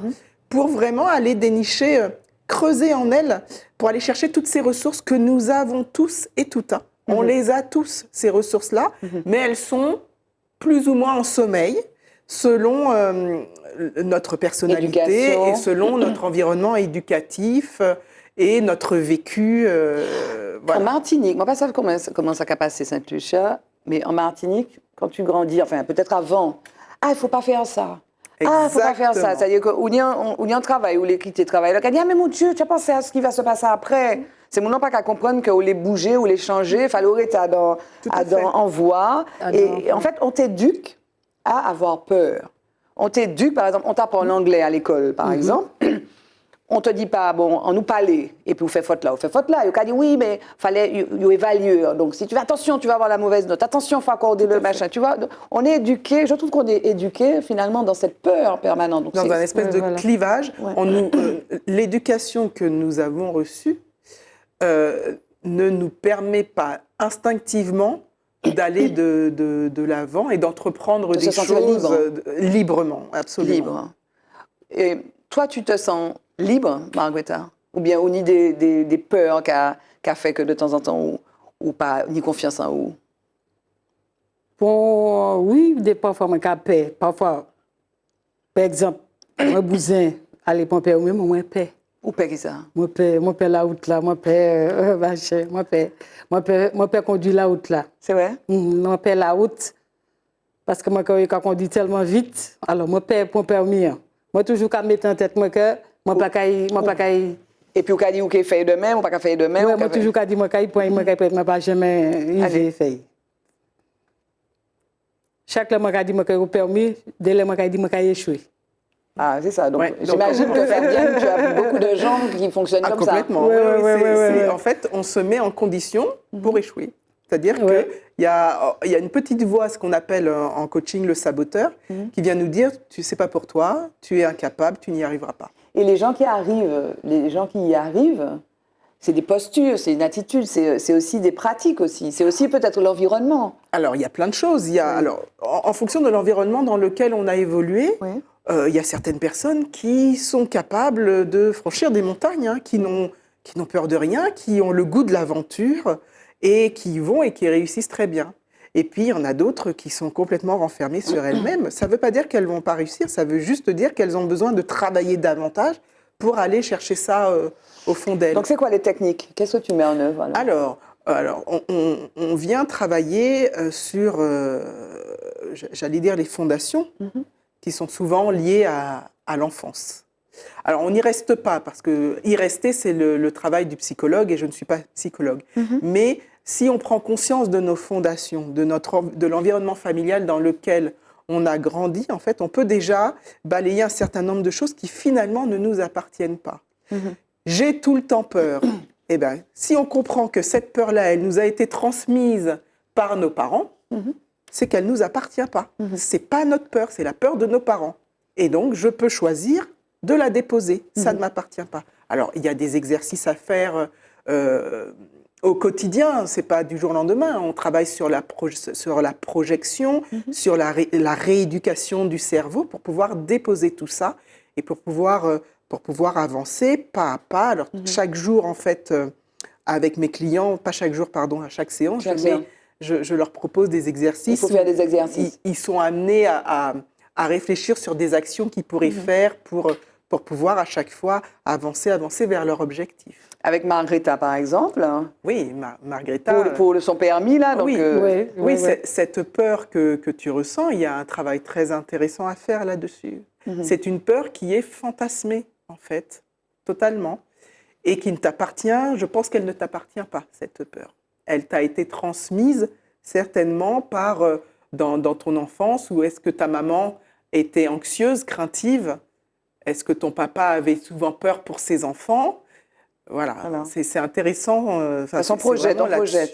pour vraiment aller dénicher, creuser en elles, pour aller chercher toutes ces ressources que nous avons tous et toutes. On les a tous, ces ressources-là, mais elles sont plus ou moins en sommeil selon notre personnalité et selon notre environnement éducatif et notre vécu. Voilà. En Martinique, moi, pas ça comment ça a passé Sainte-Lucia, mais en Martinique, quand tu grandis, enfin peut-être avant, il ne faut pas faire ça. Exactement. Il ne faut pas faire ça. C'est-à-dire qu'on y a un travail, où les critiques travaillent. Là, on dit, mais mon Dieu, tu as pensé à ce qui va se passer après. C'est mon nom pas qu'à comprendre qu'on les bouger ou les changer, il fallait arrêter en voie. Et en fait, on t'éduque à avoir peur. On t'éduque, par exemple, on t'apprend l'anglais à l'école, par exemple. On te dit pas, bon, on nous parlait, et puis on fait faute là. Et on dit, oui, mais fallait évaluer. Donc, si tu fais attention, tu vas avoir la mauvaise note. Attention, il faut accorder le machin. Tu vois, on est éduqué, je trouve qu'on est éduqué, finalement, dans cette peur permanente. Donc, dans un espèce de clivage. Ouais. L'éducation que nous avons reçue ne nous permet pas instinctivement d'aller de l'avant et d'entreprendre des choses librement, absolument. Libre. Et toi, tu te sens libre, Margretha? Ou bien au ni des peurs qu'a fait que de temps en temps, ou pas, ni confiance en vous? Bon, oui, parfois, je paix. Parfois, par exemple, mon bousin, allez, mon père, moi, paix. Ou paix qui ça? Mon père la route là, mon père conduit la route là. C'est vrai? Mon père la route, parce que moi, quand conduit tellement vite, alors mon père pour permis. Moi, toujours qu'à mettre en tête, moi, que moi, pas et puis, on dit, OK, fait demain, ou pas faire demain? Oui, moi, toujours qu'à dire, moi, pas jamais fait. Chaque fois, moi, dit, moi, que permis, dès le moi, dit, moi, échoué. Ah, c'est ça. Donc, j'imagine que Fabienne, tu as beaucoup de gens qui fonctionnent comme complètement. ça. Complètement. En fait, on se met en condition pour échouer. C'est-à-dire qu'il y a une petite voix, ce qu'on appelle en coaching le saboteur, qui vient nous dire « tu ne sais pas pour toi, tu es incapable, tu n'y arriveras pas ». Et les gens qui y arrivent, c'est des postures, c'est une attitude, c'est aussi des pratiques aussi. C'est aussi peut-être l'environnement. Alors, il y a plein de choses. Alors, en fonction de l'environnement dans lequel on a évolué, il y a certaines personnes qui sont capables de franchir des montagnes, qui n'ont peur de rien, qui ont le goût de l'aventure et qui y vont et qui réussissent très bien. Et puis, il y en a d'autres qui sont complètement renfermées sur elles-mêmes. Ça ne veut pas dire qu'elles ne vont pas réussir, ça veut juste dire qu'elles ont besoin de travailler davantage pour aller chercher ça au fond d'elles. Donc, c'est quoi les techniques? Qu'est-ce que tu mets en œuvre? Alors on vient travailler sur, j'allais dire, les fondations qui sont souvent liées à l'enfance. Alors, on n'y reste pas, parce que y rester, c'est le travail du psychologue, et je ne suis pas psychologue. Mais si on prend conscience de nos fondations, de l'environnement familial dans lequel on a grandi, en fait, on peut déjà balayer un certain nombre de choses qui, finalement, ne nous appartiennent pas. J'ai tout le temps peur. Eh bien, si on comprend que cette peur-là, elle nous a été transmise par nos parents, c'est qu'elle ne nous appartient pas. Ce n'est pas notre peur, c'est la peur de nos parents. Et donc, je peux choisir de la déposer. Ça ne m'appartient pas. Alors, il y a des exercices à faire au quotidien. Ce n'est pas du jour au lendemain. On travaille sur la projection, sur la rééducation du cerveau pour pouvoir déposer tout ça et pour pouvoir avancer pas à pas. Alors, chaque jour, en fait, avec mes clients, pas chaque jour, pardon, à chaque séance, je leur propose des exercices. Il faut faire des exercices. Ils sont amenés à réfléchir sur des actions qu'ils pourraient faire pour pouvoir à chaque fois avancer vers leur objectif. Avec Margretha, par exemple. Oui, Margretha. Pour son permis, là. Donc, oui. Cette peur que tu ressens, il y a un travail très intéressant à faire là-dessus. C'est une peur qui est fantasmée, en fait, totalement. et qui ne t'appartient, je pense qu'elle ne t'appartient pas, cette peur. Elle t'a été transmise certainement dans ton enfance, ou est-ce que ta maman était anxieuse, craintive? Est-ce que ton papa avait souvent peur pour ses enfants? Voilà. C'est intéressant. On projette, on projette.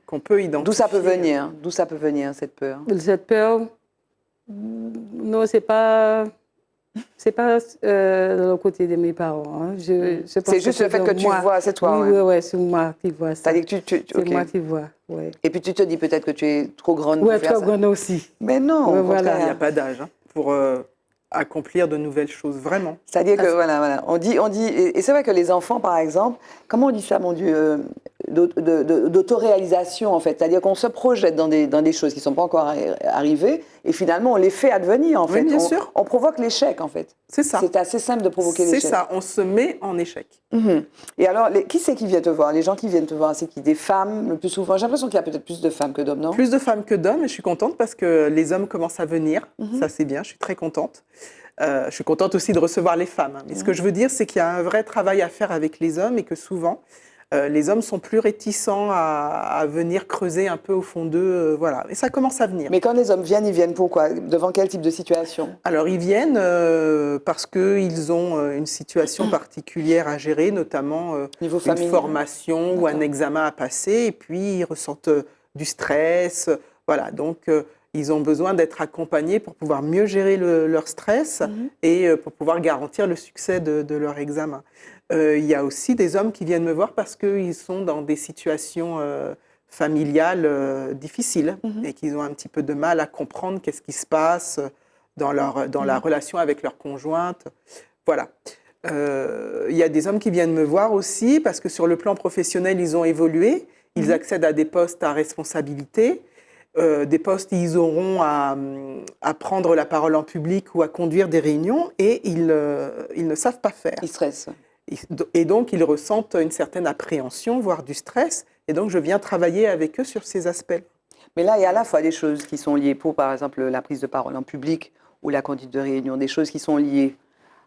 Qu'on peut identifier. D'où ça peut venir? D'où ça peut venir, cette peur? Cette peur, non, c'est pas le côté de mes parents. Hein. C'est juste le fait que tu vois, c'est toi. Oui, c'est moi qui vois ça. C'est moi qui vois, ouais. Et puis tu te dis peut-être que tu es trop grande pour faire ça. Oui, trop grande aussi. Mais non, voilà. Il n'y a pas d'âge pour accomplir de nouvelles choses, vraiment. C'est-à-dire que, voilà, on dit, et c'est vrai que les enfants, par exemple, comment on dit ça, mon Dieu, d'autoréalisation, en fait. C'est-à-dire qu'on se projette dans des choses qui ne sont pas encore arrivées, et finalement, on les fait advenir, en fait. Oui, bien sûr. On provoque l'échec, en fait. C'est ça. C'est assez simple de provoquer l'échec. C'est ça, on se met en échec. Et alors, qui c'est qui vient te voir? Les gens qui viennent te voir, c'est qui? Des femmes, le plus souvent? J'ai l'impression qu'il y a peut-être plus de femmes que d'hommes, non? Plus de femmes que d'hommes, et je suis contente parce que les hommes commencent à venir. Ça, c'est bien, je suis très contente. Je suis contente aussi de recevoir les femmes. Mais ce que je veux dire, c'est qu'il y a un vrai travail à faire avec les hommes et que souvent, les hommes sont plus réticents à venir creuser un peu au fond d'eux. Voilà. Et ça commence à venir. Mais quand les hommes viennent, ils viennent pourquoi? Devant quel type de situation? Alors, ils viennent parce qu'ils ont une situation particulière à gérer, notamment une formation ou un examen à passer. Et puis, ils ressentent du stress. Voilà, donc... ils ont besoin d'être accompagnés pour pouvoir mieux gérer leur stress et pour pouvoir garantir le succès de leur examen. Il y a aussi des hommes qui viennent me voir parce qu'ils sont dans des situations familiales difficiles et qu'ils ont un petit peu de mal à comprendre qu'est-ce qui se passe dans la relation avec leur conjointe. Voilà. Il y a des hommes qui viennent me voir aussi parce que sur le plan professionnel, ils ont évolué. Ils accèdent à des postes à responsabilité. Des postes, ils auront à prendre la parole en public ou à conduire des réunions et ils ne savent pas faire. Ils stressent. Et donc, ils ressentent une certaine appréhension, voire du stress. Et donc, je viens travailler avec eux sur ces aspects. Mais là, il y a à la fois des choses qui sont liées pour, par exemple, la prise de parole en public ou la conduite de réunion, des choses qui sont liées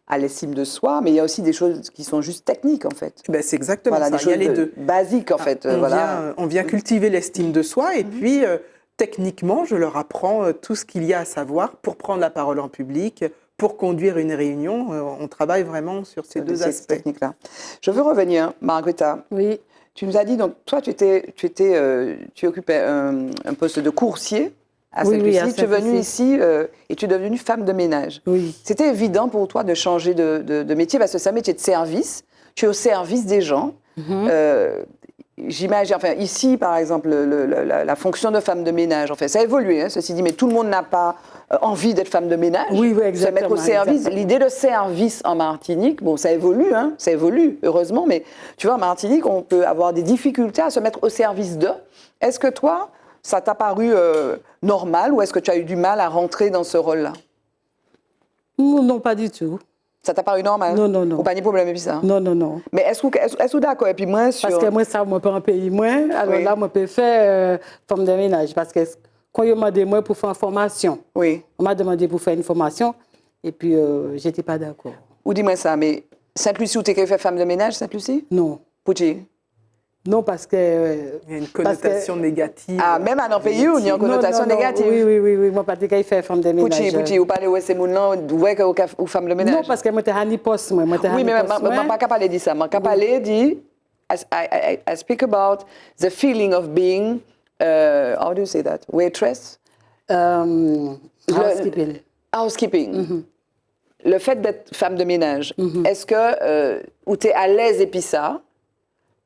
à l'estime de soi, mais il y a aussi des choses qui sont juste techniques, en fait. Ben, c'est exactement ça, il y a les deux. Basiques, en fait. On vient cultiver l'estime de soi et puis... techniquement, je leur apprends tout ce qu'il y a à savoir pour prendre la parole en public, pour conduire une réunion. On travaille vraiment sur ces deux aspects. Techniques-là. Je veux revenir, Margrethe. Oui. Tu nous as dit, donc, toi, tu occupais un poste de coursier à Sainte-Lucie. Tu es venue ici et tu es devenue femme de ménage. Oui. C'était évident pour toi de changer de métier parce que c'est un métier de service. Tu es au service des gens. J'imagine, enfin, ici, par exemple, la fonction de femme de ménage, en fait, ça a évolué, hein, ceci dit, mais tout le monde n'a pas envie d'être femme de ménage. Oui, exactement. Se mettre au service. L'idée de service en Martinique, bon, ça évolue, heureusement, mais tu vois, en Martinique, on peut avoir des difficultés à se mettre au service d'eux. Est-ce que toi, ça t'a paru normal ou est-ce que tu as eu du mal à rentrer dans ce rôle-là? Non, pas du tout. Ça t'a paru normal? Non. Ou pas de problème et puis ça? Non. Mais est-ce que d'accord? Et puis moi, Parce que moi, ça, moi, pas en pays, moi. Alors là, moi, je peux faire femme de ménage. Parce que quand ils m'ont demandé moi pour faire une formation, on m'a demandé pour faire une formation, et puis je n'étais pas d'accord. Ou dis-moi ça, mais Sainte-Lucie, où tu es fait femme de ménage, Sainte-Lucie? Non. Pourquoi? Non, parce que... il y a une connotation négative. Ah, même à nos pays où il y a une connotation négative? Oui. Moi, pas de fait femme de ménage. Pourquoi? Ou parlez où c'est mon nom, ou femme de ménage? Non, parce que moi, je suis poste, moi. Oui, mais je ne pas parler de ça. Je ne parler de... I speak about the feeling of being, how do you say that? Waitress? Housekeeping. Housekeeping. Le fait d'être femme de ménage, est-ce que où tu es à l'aise et puis ça?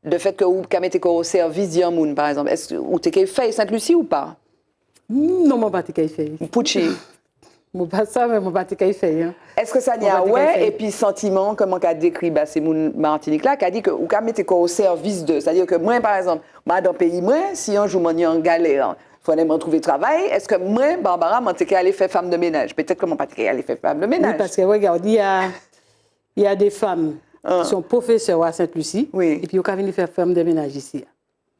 Le fait que vous mettez au service d'un monde, par exemple, est-ce que tu es fait Sainte-Lucie ou pas? Non, je ne suis pas fait. Pourquoi? Je ne pas ça, mais je ne suis pas fait. Est-ce que ça n'y a ouais et puis sentiment, comment qu'a décrit c'est mon Martinique là, qui a dit que vous mettez au service de, c'est-à-dire que moi, par exemple, moi dans le pays, moi, si un jour je en galère, il fallait me trouver travail, est-ce que moi, Barbara, je suis allée faire femme de ménage? Peut-être que je ne suis pas allée faire femme de ménage. Oui, parce que regarde, il y a des femmes qui sont professeurs à Sainte-Lucie, et puis ils ont venir faire femme de ménage ici.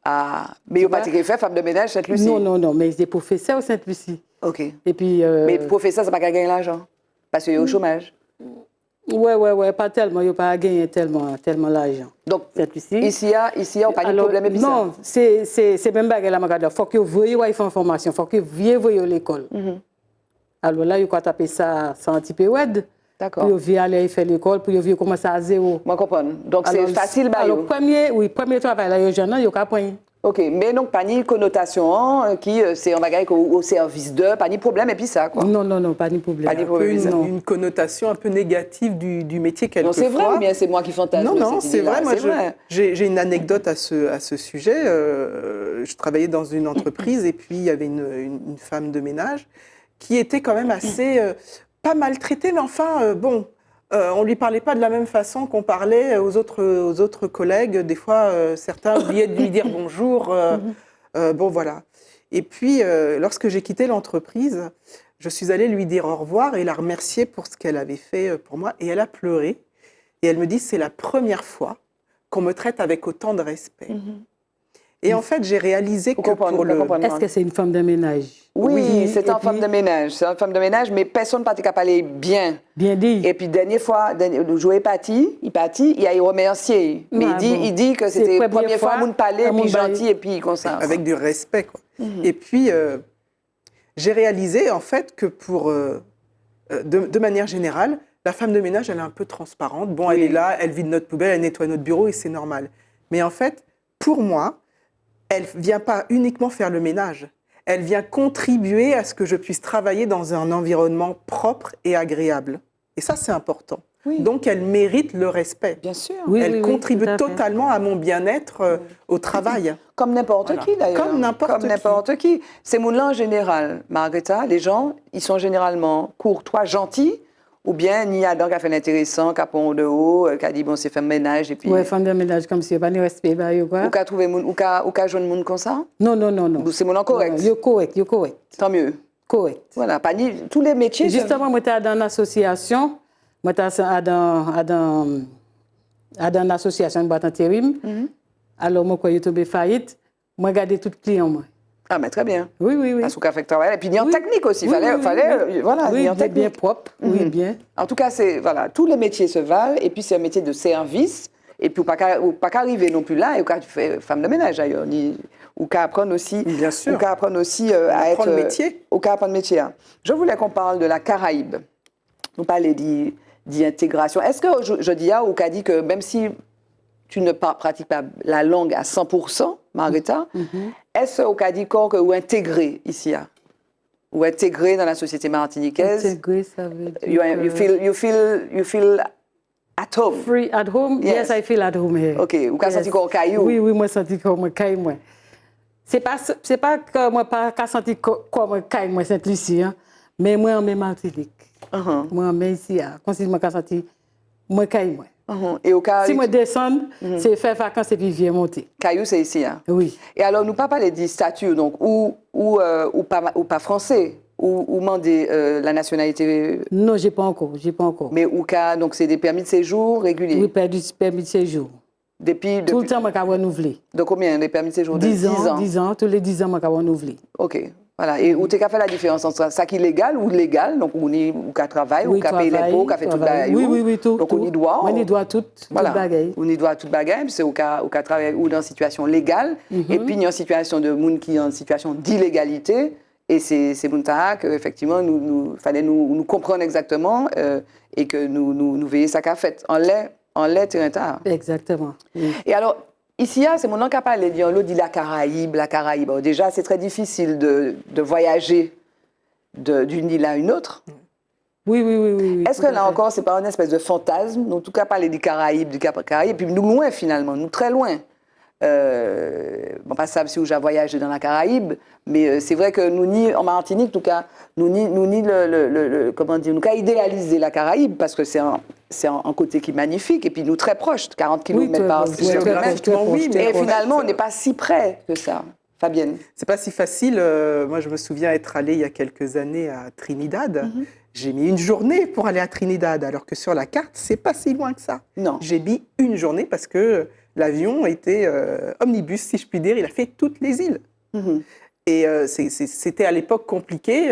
Ah, mais ils n'ont pas fait femme de ménage à Sainte-Lucie? Non, mais ils sont professeurs à Sainte-Lucie. OK. Et puis, mais professeur, c'est pas qu'à gagner l'argent? Parce qu'il y a au chômage? Ouais, pas tellement. Il n'y a pas gagné tellement l'argent. Donc, Sainte-Lucie. ici, il n'y a pas de Alors, problème. non, c'est même bagarre la magade. Il faut que vous voyez où il faut information. Il faut que vous voyez à l'école. Alors là, il faut taper ça un petit peu web. D'accord. Pour vous aller faire l'école, pour vous commencer à zéro. Moi, je comprends. Donc, c'est facile. Alors, premier travail, là, il y a il y a apprendre. OK, mais donc, pas ni connotation, qui c'est un bagage au service de, pas ni problème, et puis ça, quoi. Non, pas de problème. Pas de Un peu problème. une connotation un peu négative du métier quelquefois. Non, c'est vrai, ou bien c'est moi qui fantasme. Non, c'est vrai. Moi, vrai. j'ai une anecdote à ce sujet. Je travaillais dans une entreprise et puis il y avait une femme de ménage qui était quand même assez, pas maltraitée, mais enfin, bon, on ne lui parlait pas de la même façon qu'on parlait aux autres collègues. Des fois, certains oubliaient de lui dire bonjour. Bon, voilà. Et puis, lorsque j'ai quitté l'entreprise, je suis allée lui dire au revoir et la remercier pour ce qu'elle avait fait pour moi. Et elle a pleuré. Et elle me dit, c'est la première fois qu'on me traite avec autant de respect. Et en fait, j'ai réalisé que pour le... Est-ce que c'est une femme de ménage? Oui, c'est une femme de ménage. C'est une femme de ménage, mais personne ne peut parler bien. Bien dit. Et puis, dernière fois, le joueur il a remercié. Mais il dit que c'était la première fois qu'on parlait, puis gentil, et puis comme ça. Avec du respect, quoi. Et puis, j'ai réalisé, en fait, que de manière générale, la femme de ménage, elle est un peu transparente. Bon, elle est là, elle vide notre poubelle, elle nettoie notre bureau, et c'est normal. Mais en fait, pour moi, elle ne vient pas uniquement faire le ménage. Elle vient contribuer à ce que je puisse travailler dans un environnement propre et agréable. Et ça, c'est important. Oui. Donc, elle mérite le respect. Bien sûr. Elle contribue totalement à mon bien-être au travail. Comme n'importe qui, d'ailleurs. Comme n'importe qui. Ces mots-là, en général, Margareta, les gens, ils sont généralement courtois, gentils, ou bien il y a donc qui a fait l'intéressant, qui a pris de haut, qui a dit bon, c'est femme de ménage. Et puis... Oui, femme de ménage, comme si il n'y a pas de respect. Ou qui a trouvé ou qui a joué le monde comme ça? Non. C'est mon correct. Correct. Tant mieux. Correct. Voilà, pas ni tous les métiers. Justement, moi, j'étais dans une association, moi, j'étais dans une association de boîte intérim. Alors, moi, quand j'ai tombé faillite, moi, j'ai gardé tous les clients, moi. Ah, mais très bien. Oui. Parce qu'on a fait le travail. Et puis, il y a en technique aussi. Voilà, oui, bien propre. Oui, bien. En tout cas, voilà, tous les métiers se valent. Et puis, c'est un métier de service. Et puis, ou pas qu'arriver non plus là, et ou qu'à faire femme de ménage, d'ailleurs. Ou qu'à apprendre aussi. Bien sûr. Ou qu'à apprendre aussi à être. Métier. Ou qu'à apprendre métier. Je voulais qu'on parle de la Caraïbe. On parlait d'intégration. Est-ce que je dis ou qu'à dit que même si tu ne pratiques pas la langue à 100%, Margareta, est-ce au cas d'icor que ou intégrer ici, ou intégrer dans la société martiniquaise? Intégrer, ça veut dire. You feel at home. Free at home? Yes, I feel at home here. OK. Ou qu'à sentir qu'on caillou? Oui, moi senti comme caillou moi. C'est pas que moi pas senti comme caillou moi Sainte-Lucie, mais moi en même Martinique. Moi en même ici, quand moi senti moi caillou moi. Et au cas, si moi descends, c'est faire vacances et puis viens monter. Caillou, c'est ici. Oui. Et alors, nous pas parler du statut, donc, ou pas français, ou demander la nationalité. Non, j'ai pas encore. Mais ou cas, donc c'est des permis de séjour réguliers. Oui, permis de séjour. Depuis tout le temps, moi, je renouveler. De combien les permis de séjour? 10 ans. 10 ans, tous les 10 ans, moi, je renouveler. OK. Voilà. Et où tu as fait la différence entre ça qui est légal ou légal, donc où on travaille, ou on paye l'impôt, on fait tout le bagage. Oui, tout. Donc on y doit. On y doit tout bagage. On y doit tout bagage, c'est au cas travailler ou dans une situation légale, et puis il y a une situation de monde qui est en situation d'illégalité, et c'est pour ça qu'effectivement, fallait nous comprendre exactement et que nous veiller ça qu'a fait. En lait, terrain tard. Exactement. Et alors, ici, c'est mon nom qui a parlé, l'on dit la Caraïbe. Alors, déjà, c'est très difficile de voyager d'une île à une autre. Oui. Est-ce que là encore, c'est pas une espèce de fantasme? En tout cas, parler des Caraïbes, et puis nous loin finalement, nous très loin. Bon, pas ça si j'ai voyagé dans la Caraïbe, mais c'est vrai que nous ni en Martinique, en tout cas, nous ni comment dire, nous qu'à idéaliser la Caraïbe parce que c'est un côté qui est magnifique et puis nous très proches, 40 km par géographiquement, oui, mais finalement on n'est pas si près que ça. Fabienne. C'est pas si facile. Moi, je me souviens être allée il y a quelques années à Trinidad. J'ai mis une journée pour aller à Trinidad, alors que sur la carte, c'est pas si loin que ça. Non. J'ai mis une journée parce que l'avion était omnibus, si je puis dire. Il a fait toutes les îles. Et c'était à l'époque compliqué,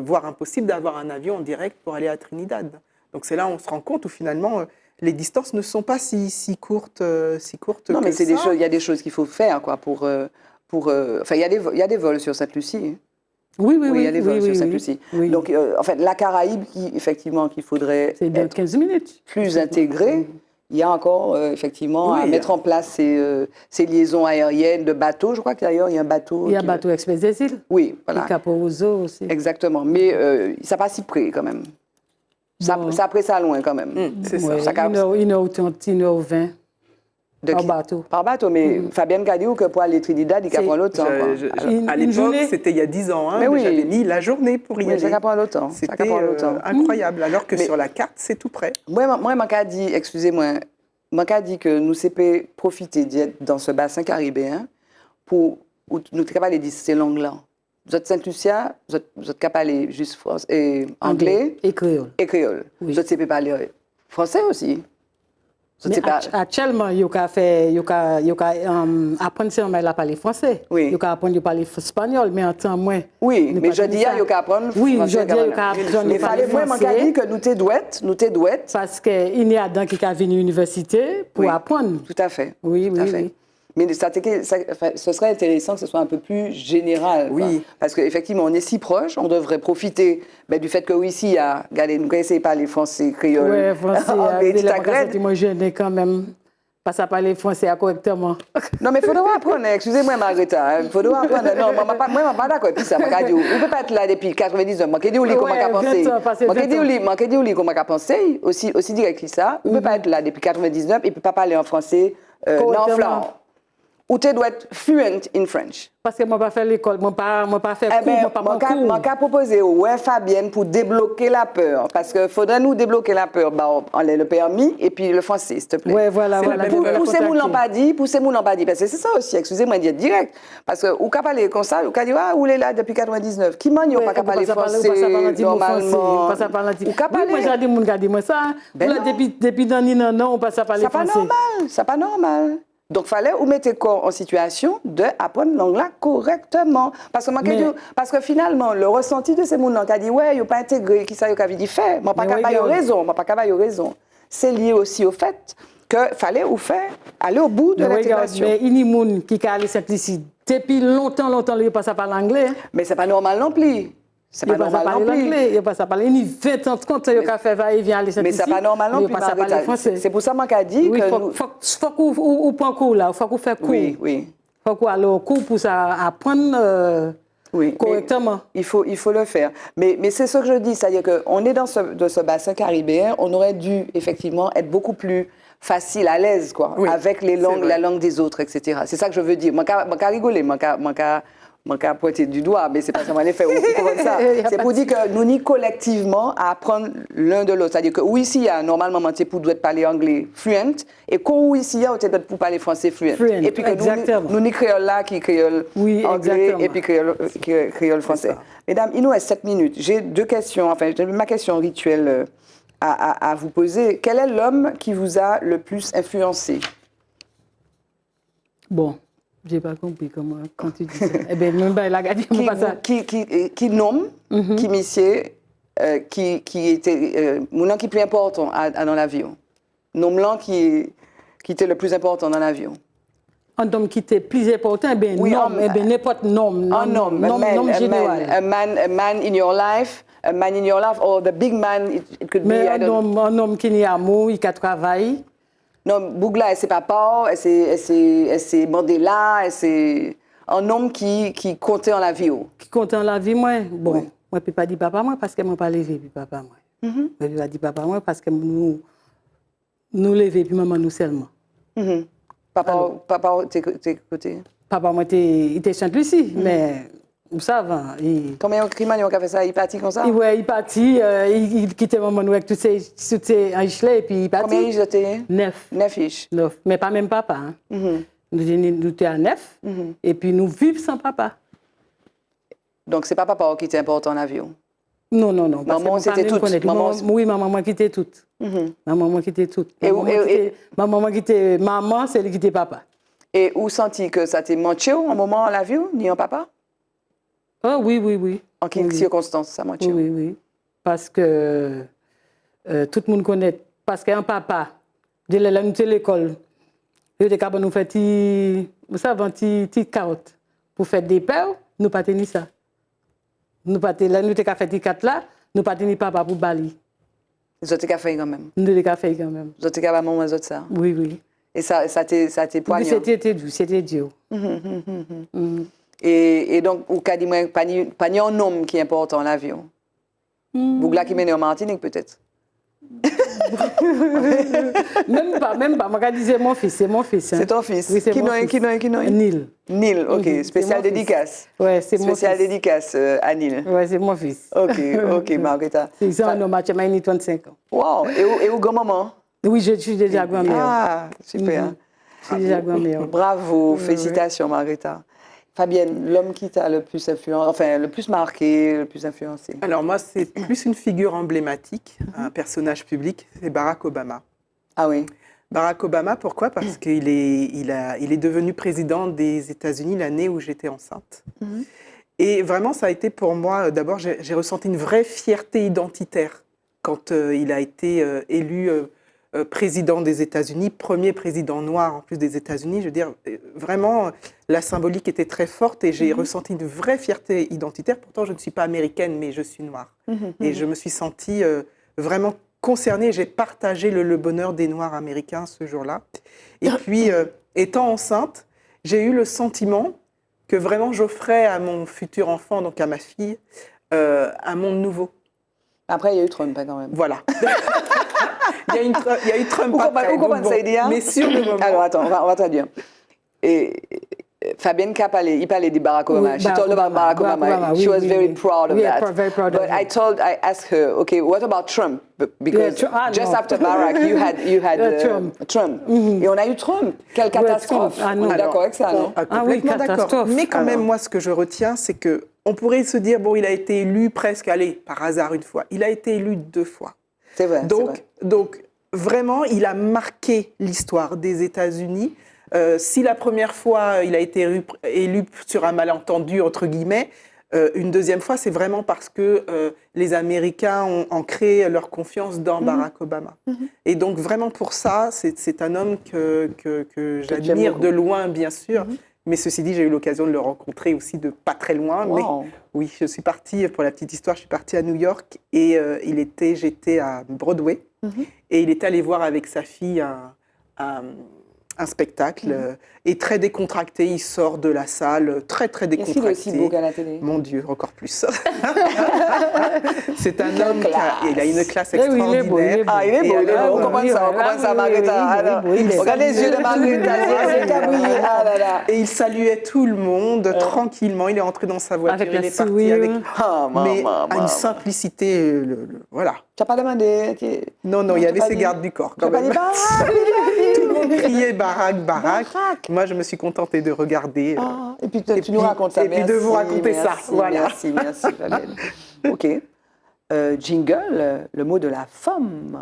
voire impossible, d'avoir un avion en direct pour aller à Trinidad. Donc c'est là où on se rend compte où finalement les distances ne sont pas si courtes Non, que mais c'est des ça. choses, il y a des choses qu'il faut faire, quoi, enfin, il y a des vols sur Sainte-Lucie. Hein. Oui, oui, Oui, oui. il y a des vols sur Sainte-Lucie. Oui. Donc, en fait, la Caraïbe, effectivement, qu'il faudrait C'est dans être 15 minutes. plus intégrée, il y a encore, effectivement, Oui, à il y a- mettre en place ces liaisons aériennes de bateaux. Je crois que d'ailleurs, il y a un bateau. Il y a Bateau Express des îles. Oui, Et voilà. Caporoso aussi. Exactement. Mais ça passe si près, quand même. Bon. Ça après ça loin, quand même. C'est ça. Ouais, Ça capte. 1h30, 1h20 par bateau. Par bateau, mais Fabienne a dit que pour aller à Trinidad, il C'est- prend l'autre temps. quoi. À Une l'époque, journée. c'était il y a 10 ans, hein, Mais oui. j'avais mis la journée pour y Oui, ça aller. prend l'autre temps. Ça C'était prend l'autre temps. incroyable, alors que Mais- sur la carte, c'est tout près. Moi, m'a dit, excusez-moi, m'a dit que nous sommes profiter d'être dans ce bassin caribéen pour où nous sommes capables de dire ces langues-là. Vous êtes Sainte-Lucia, vous êtes capables de parler juste anglais Et créole. et créole. Oui. Vous êtes capables de parler français aussi. Vous Mais êtes pas... actuellement, il y a apprendre seulement à parler français. Oui. Il y a apprendre à parler espagnol, mais en temps moins. Oui, nous mais pas je dire dis, ça. il y a apprendre Oui, français. je dis, il y a apprendre Mais à parler fallait moi, m'a français. dit que nous t'es douette. Parce qu'il y a des gens qui sont venus à l'université pour Oui. apprendre. Tout à fait. Oui, Tout à oui, fait. oui. Mais enfin, ce serait intéressant que ce soit un peu plus général. Oui. Quoi. Parce qu'effectivement, on est si proche, on devrait profiter du fait que oui, ici, il y a, regardez, nous ne connaissons pas les Français créoles. Oui, français, anglais, les titagrède. moi jeune quand même. Pas à parler français correctement. Non, mais il faudra apprendre, excusez-moi, Margreta, il faudra apprendre. Non, moi, je ne suis pas d'accord avec ça. On ne peut pas être là depuis 99. Moi, je dis comment Ouais, on a pensé. 20 ans, passé 20 ans. Moi, je dis comment on a pensé, aussi direct que ça. On ne peut pas être là depuis 99 et ne peut pas parler en français non Correctement. flamand. Ou tu dois être fluent in French. Parce que moi, pas faire l'école, moi, pas faire Eh cours, bien, moi, pas prendre cours. je proposer ouais, Fabienne pour débloquer la peur. Parce qu'il faudrait nous débloquer la peur. Le permis et puis le français, s'il te plaît. Ouais, voilà, C'est la voilà. même je vais Pour ces contacter. mots pas dit, parce que c'est ça aussi, excusez-moi de dire direct. Parce que, ou qu'à parler comme ça, ou qu'à dire, ah, où est là depuis 99. Qui m'a dit, Ouais, pas qu'à ou parler pas français, normalement. Pas ça parle Ou qu'à Oui, moi, parler. j'ai dit, mon gars, dis-moi ça. Ben Là, non. depuis dans les non, on passe à parler C'est pas français. normal, c'est pas normal. Donc, fallait vous mettre corps en situation d'apprendre langue-là correctement. Parce que finalement, le ressenti de ces gens qui a dit, ouais, ils n'ont pas intégré, qui ça, ils ont dit, fait. Moi, pas Mais capable, oui, de raison. C'est lié aussi au fait que fallait vous faire aller au bout de Mais regarde, l'intégration. mais il y a des gens qui ont allé simplicité. Depuis longtemps, ils passent à parler anglais. Mais c'est pas normal non plus. C'est Ils pas passent à normal non parler plus. anglais. Ils passent à parler. Il y a 20 ans de compte, ils ont fait va-et-vient aller Mais simplicité. c'est pas normal non Ils plus, passent à parler Margarita. français. C'est pour ça que je dit Oui, que faut nous... qu'on prend cours là, faut qu'on fasse cours. Oui, oui. Faut qu'on aille au cours pour ça apprendre Oui, correctement. mais il faut le faire. Mais c'est ce que je dis, c'est-à-dire qu'on est dans ce bassin caribéen, on aurait dû effectivement être beaucoup plus facile, à l'aise, quoi, Oui, avec les c'est langues, vrai. la langue des autres, etc. C'est ça que je veux dire. Moi, je rigoler, moi, je pointer du doigt, mais c'est pas ça, moi, faire comme ça. Y a C'est pas pour de dire que nous, ni collectivement, à apprendre l'un de l'autre. C'est-à-dire que, oui, ici, il y a normalement, tu dois parler anglais fluent, et quand ici, il y a, tu dois parler français fluent. Fluent, Et puis que exactement. nous, ni créole là, qui créole Oui, anglais, exactement. et puis créole français. ça. Mesdames, il nous reste 7 minutes. J'ai deux questions, enfin, j'ai ma question rituelle à vous poser. Quel est l'homme qui vous a le plus influencé? Bon, j'ai pas compris comment quand tu dis ça. Eh bien, même pas la gardien, pas ça. Qui nomme, qui monsieur, qui était mon nom qui est plus important dans l'avion. Nom qui était le plus important dans l'avion. Un homme qui était plus important, eh bien, Oui, nom, homme. eh bien, n'importe nom, Un homme, général. a man in your life, or the big man, it could Mais be. un homme qui est amour, qui travaille. Non, Bougla, et c'est papa, et c'est Mandela, et c'est un homme qui comptait en la vie. Qui compte dans la vie, moi. Bon, Oui. moi, je ne peux pas dire papa, moi, parce que je ne pas levé, puis papa, moi. Je ne peux pas dire papa, moi, parce que nous lever, puis maman, nous seulement. Papa, t'es côté. Papa, moi, il était Sainte-Lucie, mais vous savez, Combien de crimes ont fait ça? Il est parti comme ça? il est parti, il quittait maman avec tous ces enrichis, et puis il est Combien parti. ils étaient? 9. 9 fiches. 9. Mais pas même papa. Hein. Nous étions à 9, et puis nous vivons sans papa. Donc, c'est pas papa qui était important en avion. Non, non, non. parce Maman, que moi, c'était pas même toutes. connaître. Maman, Oui, ma maman quittait toutes. Ma maman quittait toutes. Ma maman quittait maman, c'est elle qui quittait papa. Et où senti que ça t'est manqué un moment en l'avion, ni en papa? Oh oui, oui, oui. En quelles circonstances ça manquait? Oui, oui, oui. Parce que tout le monde connaît. Parce qu'un papa, dès là, nous à l'école, il était capable de nous faire vous savez, petite carotte pour faire des peurs, nous pas tenir ça. Nous pas là, nous étions fait des quatre là, nous pas tenir papa pour bali. Vous avez fait quand même. Nous étions fait quand même. Vous avez fait maman, vous ça. Oui, oui. Et ça t'est poignant. Oui, c'était dur, c'était dur. Et donc, vous avez dit, pas un homme qui est important dans l'avion. Vous l'avez qui mène en Martinique, peut-être. Même pas. Moi, je disais mon fils, c'est mon fils. Hein. C'est ton fils. Oui, c'est mon fils. Qui non? Nil. Nil, ok. C'est Spécial mon fils. dédicace. Ouais, c'est mon fils. Spécial dédicace à Nil. Ouais, c'est mon fils. Ok, Margarita. C'est un homme, il a 35 ans. Wow. Et où grand-maman? Oui, je suis déjà grand-mère. Ah, super. Je suis déjà grand-mère. Bravo, félicitations, Margarita. Fabienne, l'homme qui t'a le plus influencé, enfin, le plus marqué, le plus influencé? Alors moi, c'est plus une figure emblématique, un personnage public, c'est Barack Obama. Ah oui. Barack Obama, pourquoi? Parce qu'il est devenu président des États-Unis l'année où j'étais enceinte. Et vraiment, ça a été pour moi, d'abord, j'ai ressenti une vraie fierté identitaire quand il a été élu président des États-Unis, premier président noir en plus des États-Unis. Je veux dire, vraiment, la symbolique était très forte et j'ai ressenti une vraie fierté identitaire. Pourtant, je ne suis pas américaine, mais je suis noire. Et je me suis sentie vraiment concernée. J'ai partagé le bonheur des Noirs américains ce jour-là. Et puis, étant enceinte, j'ai eu le sentiment que vraiment j'offrais à mon futur enfant, donc à ma fille, un monde nouveau. Après, il y a eu Trump, quand même. Voilà. Il y a eu Trump après. Où comment ça dit? Mais sur le moment. Alors, attends, on va traduire. Et Fabienne il parlait de Barack Obama. Oui, She told about Barack Obama. She was very proud of that. Very proud of But him. I asked her, okay, what about Trump? Because just no. after Barack, you had Trump. Et on a eu Trump. Quelle catastrophe. Trump. Ah, non. On est d'accord avec ça, non? Complètement d'accord. catastrophe. Mais quand même, moi, ce que je retiens, c'est que on pourrait se dire, bon, il a été élu presque, allez, par hasard une fois. Il a été élu 2 fois. C'est vrai. Donc, vraiment, il a marqué l'histoire des États-Unis. Si la première fois, il a été élu sur un malentendu, entre guillemets, une deuxième fois, c'est vraiment parce que les Américains ont ancré leur confiance dans Barack Obama. Et donc, vraiment pour ça, c'est un homme que j'admire de loin, bien sûr. Mais ceci dit, j'ai eu l'occasion de le rencontrer aussi de pas très loin. Wow. Mais oui, je suis partie, pour la petite histoire, je suis partie à New York et j'étais à Broadway. Et il était allé voir avec sa fille un spectacle et très décontracté. Il sort de la salle, très décontracté. Est-ce qu'il est aussi beau qu'à la télé? Mon Dieu, encore plus. C'est un homme il a une classe Oui, il est extraordinaire. beau, il est beau. Ah, il est beau, il est beau. On commence ça, Margarita. Alors, regardez les yeux de Margarita, c'est cabrillé. Ah là là. Et il saluait tout le monde tranquillement. Il est entré dans sa voiture, Avec il la est parti sourire. avec... Ah, mais à une simplicité, voilà. Tu n'as pas demandé? Non, il y avait ses gardes du corps quand même. Tout le monde criait Barack. Moi, je me suis contentée de regarder. Et puis tu nous racontes ça. Et puis de vous raconter ça. Voilà. Merci, Fabienne. OK. Jingle, le mot de la femme.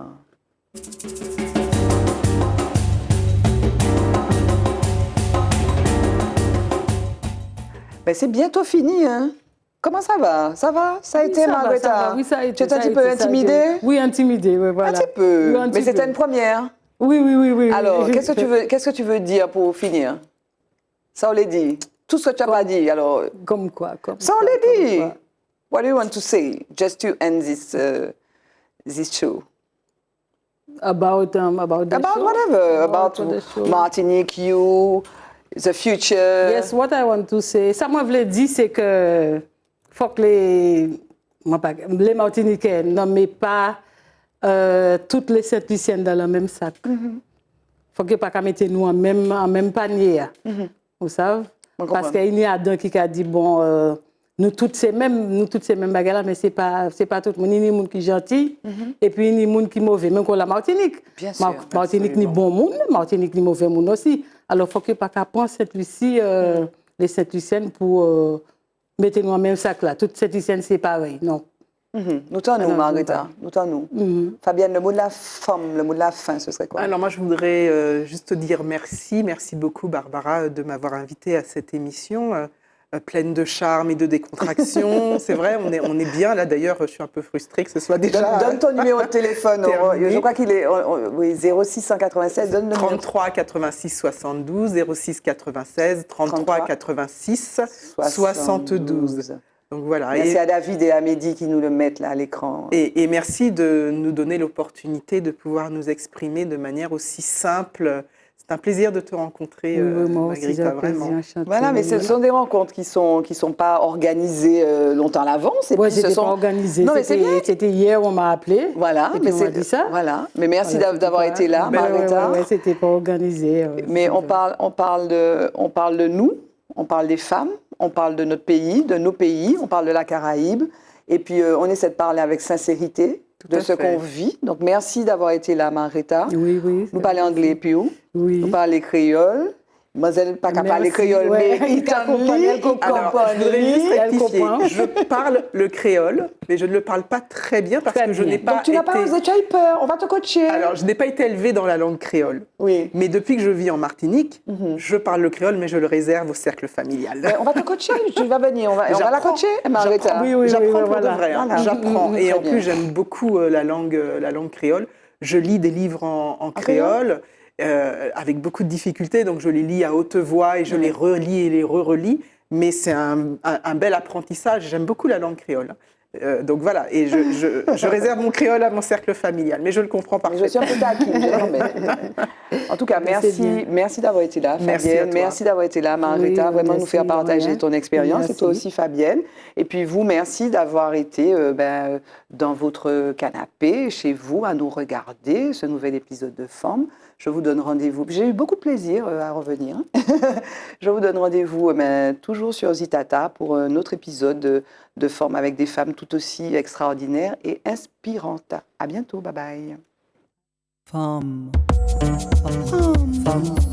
Ben, c'est bientôt fini, hein? Comment ça va? Ça va? Ça a été, Margarita? Oui, ça a été. Tu étais un petit peu intimidée? Oui, intimidée, oui, voilà. Un petit peu. Oui, un Mais petit c'était peu. une première. Oui. Alors, qu'est-ce que tu veux dire pour finir? Ça, on l'a dit. Tout ce que tu n'as pas dit, alors... Comme quoi? Ça, on l'a dit. What do you want to say, just to end this show? About the show? Whatever. About the show. Martinique, you, the future. Yes, what I want to say. Ça, moi, je voulais dire, c'est que faut que les Martiniquais nomment pas toutes les Saint-Luciennes dans le même sac. Faut que pas qu'à mettre nous en même panier. Vous savez? Parce qu'il y a d'un qui a dit bon, nous toutes ces mêmes bagages là, mais c'est pas tout le monde. Il y a des gens qui sont gentils et puis il y a des gens qui sont mauvais. Même qu'on la Martinique. Bien sûr. Martinique ni bon monde, Martinique ni mauvais monde aussi. Alors faut que pas qu'à prendre Sainte-Lucie, les Saint-Luciennes pour mettre nous en même sac là. Toutes Saint-Luciennes c'est pareil, non. Nous t'en nous, Margarita. Nous t'en nous. Fabienne, le mot de la femme, le mot de la fin, ce serait quoi? Alors moi, je voudrais juste te dire merci. Merci beaucoup, Barbara, de m'avoir invitée à cette émission. pleine de charme et de décontraction. C'est vrai, on est bien là. D'ailleurs, je suis un peu frustrée que ce soit déjà Donne ton numéro de téléphone. terminé. Je crois qu'il est oui, 06 196. Donne le numéro. 33 86 72 06 96 33 86 72. Donc voilà. Merci à David et à Mehdi qui nous le mettent là à l'écran. Et merci de nous donner l'opportunité de pouvoir nous exprimer de manière aussi simple. C'est un plaisir de te rencontrer, Margherita, vraiment. Voilà, mais ce sont des rencontres qui sont pas organisées longtemps à l'avance. Oui, c'était pas organisé. Non, mais c'est bien. C'était hier, on m'a appelé. Voilà, et puis on m'a dit ça. Voilà, mais merci Voilà, d'avoir été là, Margherita. Oui, c'était pas organisé. Mais on parle de nous, on parle des femmes, on parle de notre pays, de nos pays, on parle de la Caraïbe, et puis on essaie de parler avec sincérité de ce qu'on vit. Donc merci d'avoir été là, Margherita. Oui, oui. Nous parlons anglais, puis oui. nous parlons créole. Mademoiselle pas qu'à parler créole, mais il Alors, je voudrais juste rectifier. Je parle le créole, mais je ne le parle pas très bien parce que je n'ai pas Donc tu n'as pas osé, tu as eu peur, on va te coacher. Alors, je n'ai pas été élevée dans la langue créole. Oui. Mais depuis que je vis en Martinique, je parle le créole, mais je le réserve au cercle familial. Mais on va te coacher, tu vas venir, on va la coacher, Margherita. J'apprends pour de vrai. Voilà. J'apprends. Et en plus, j'aime beaucoup la langue créole. Je lis des livres en créole. Avec beaucoup de difficultés, donc je les lis à haute voix et je les relis et les re-relis, mais c'est un bel apprentissage. J'aime beaucoup la langue créole. Donc voilà, et je réserve mon créole à mon cercle familial, mais je le comprends parfaitement. Je suis un peu taquine. En tout cas, merci d'avoir été là, Fabienne. Merci d'avoir été là, Margherita, vraiment nous faire partager ton expérience, et toi aussi, Fabienne. Et puis vous, merci d'avoir été dans votre canapé, chez vous, à nous regarder ce nouvel épisode de Forme. Je vous donne rendez-vous. J'ai eu beaucoup de plaisir à revenir. Je vous donne rendez-vous toujours sur Zitata pour un autre épisode de Forme avec des femmes tout aussi extraordinaires et inspirantes. À bientôt. Bye bye. Femme. Femme.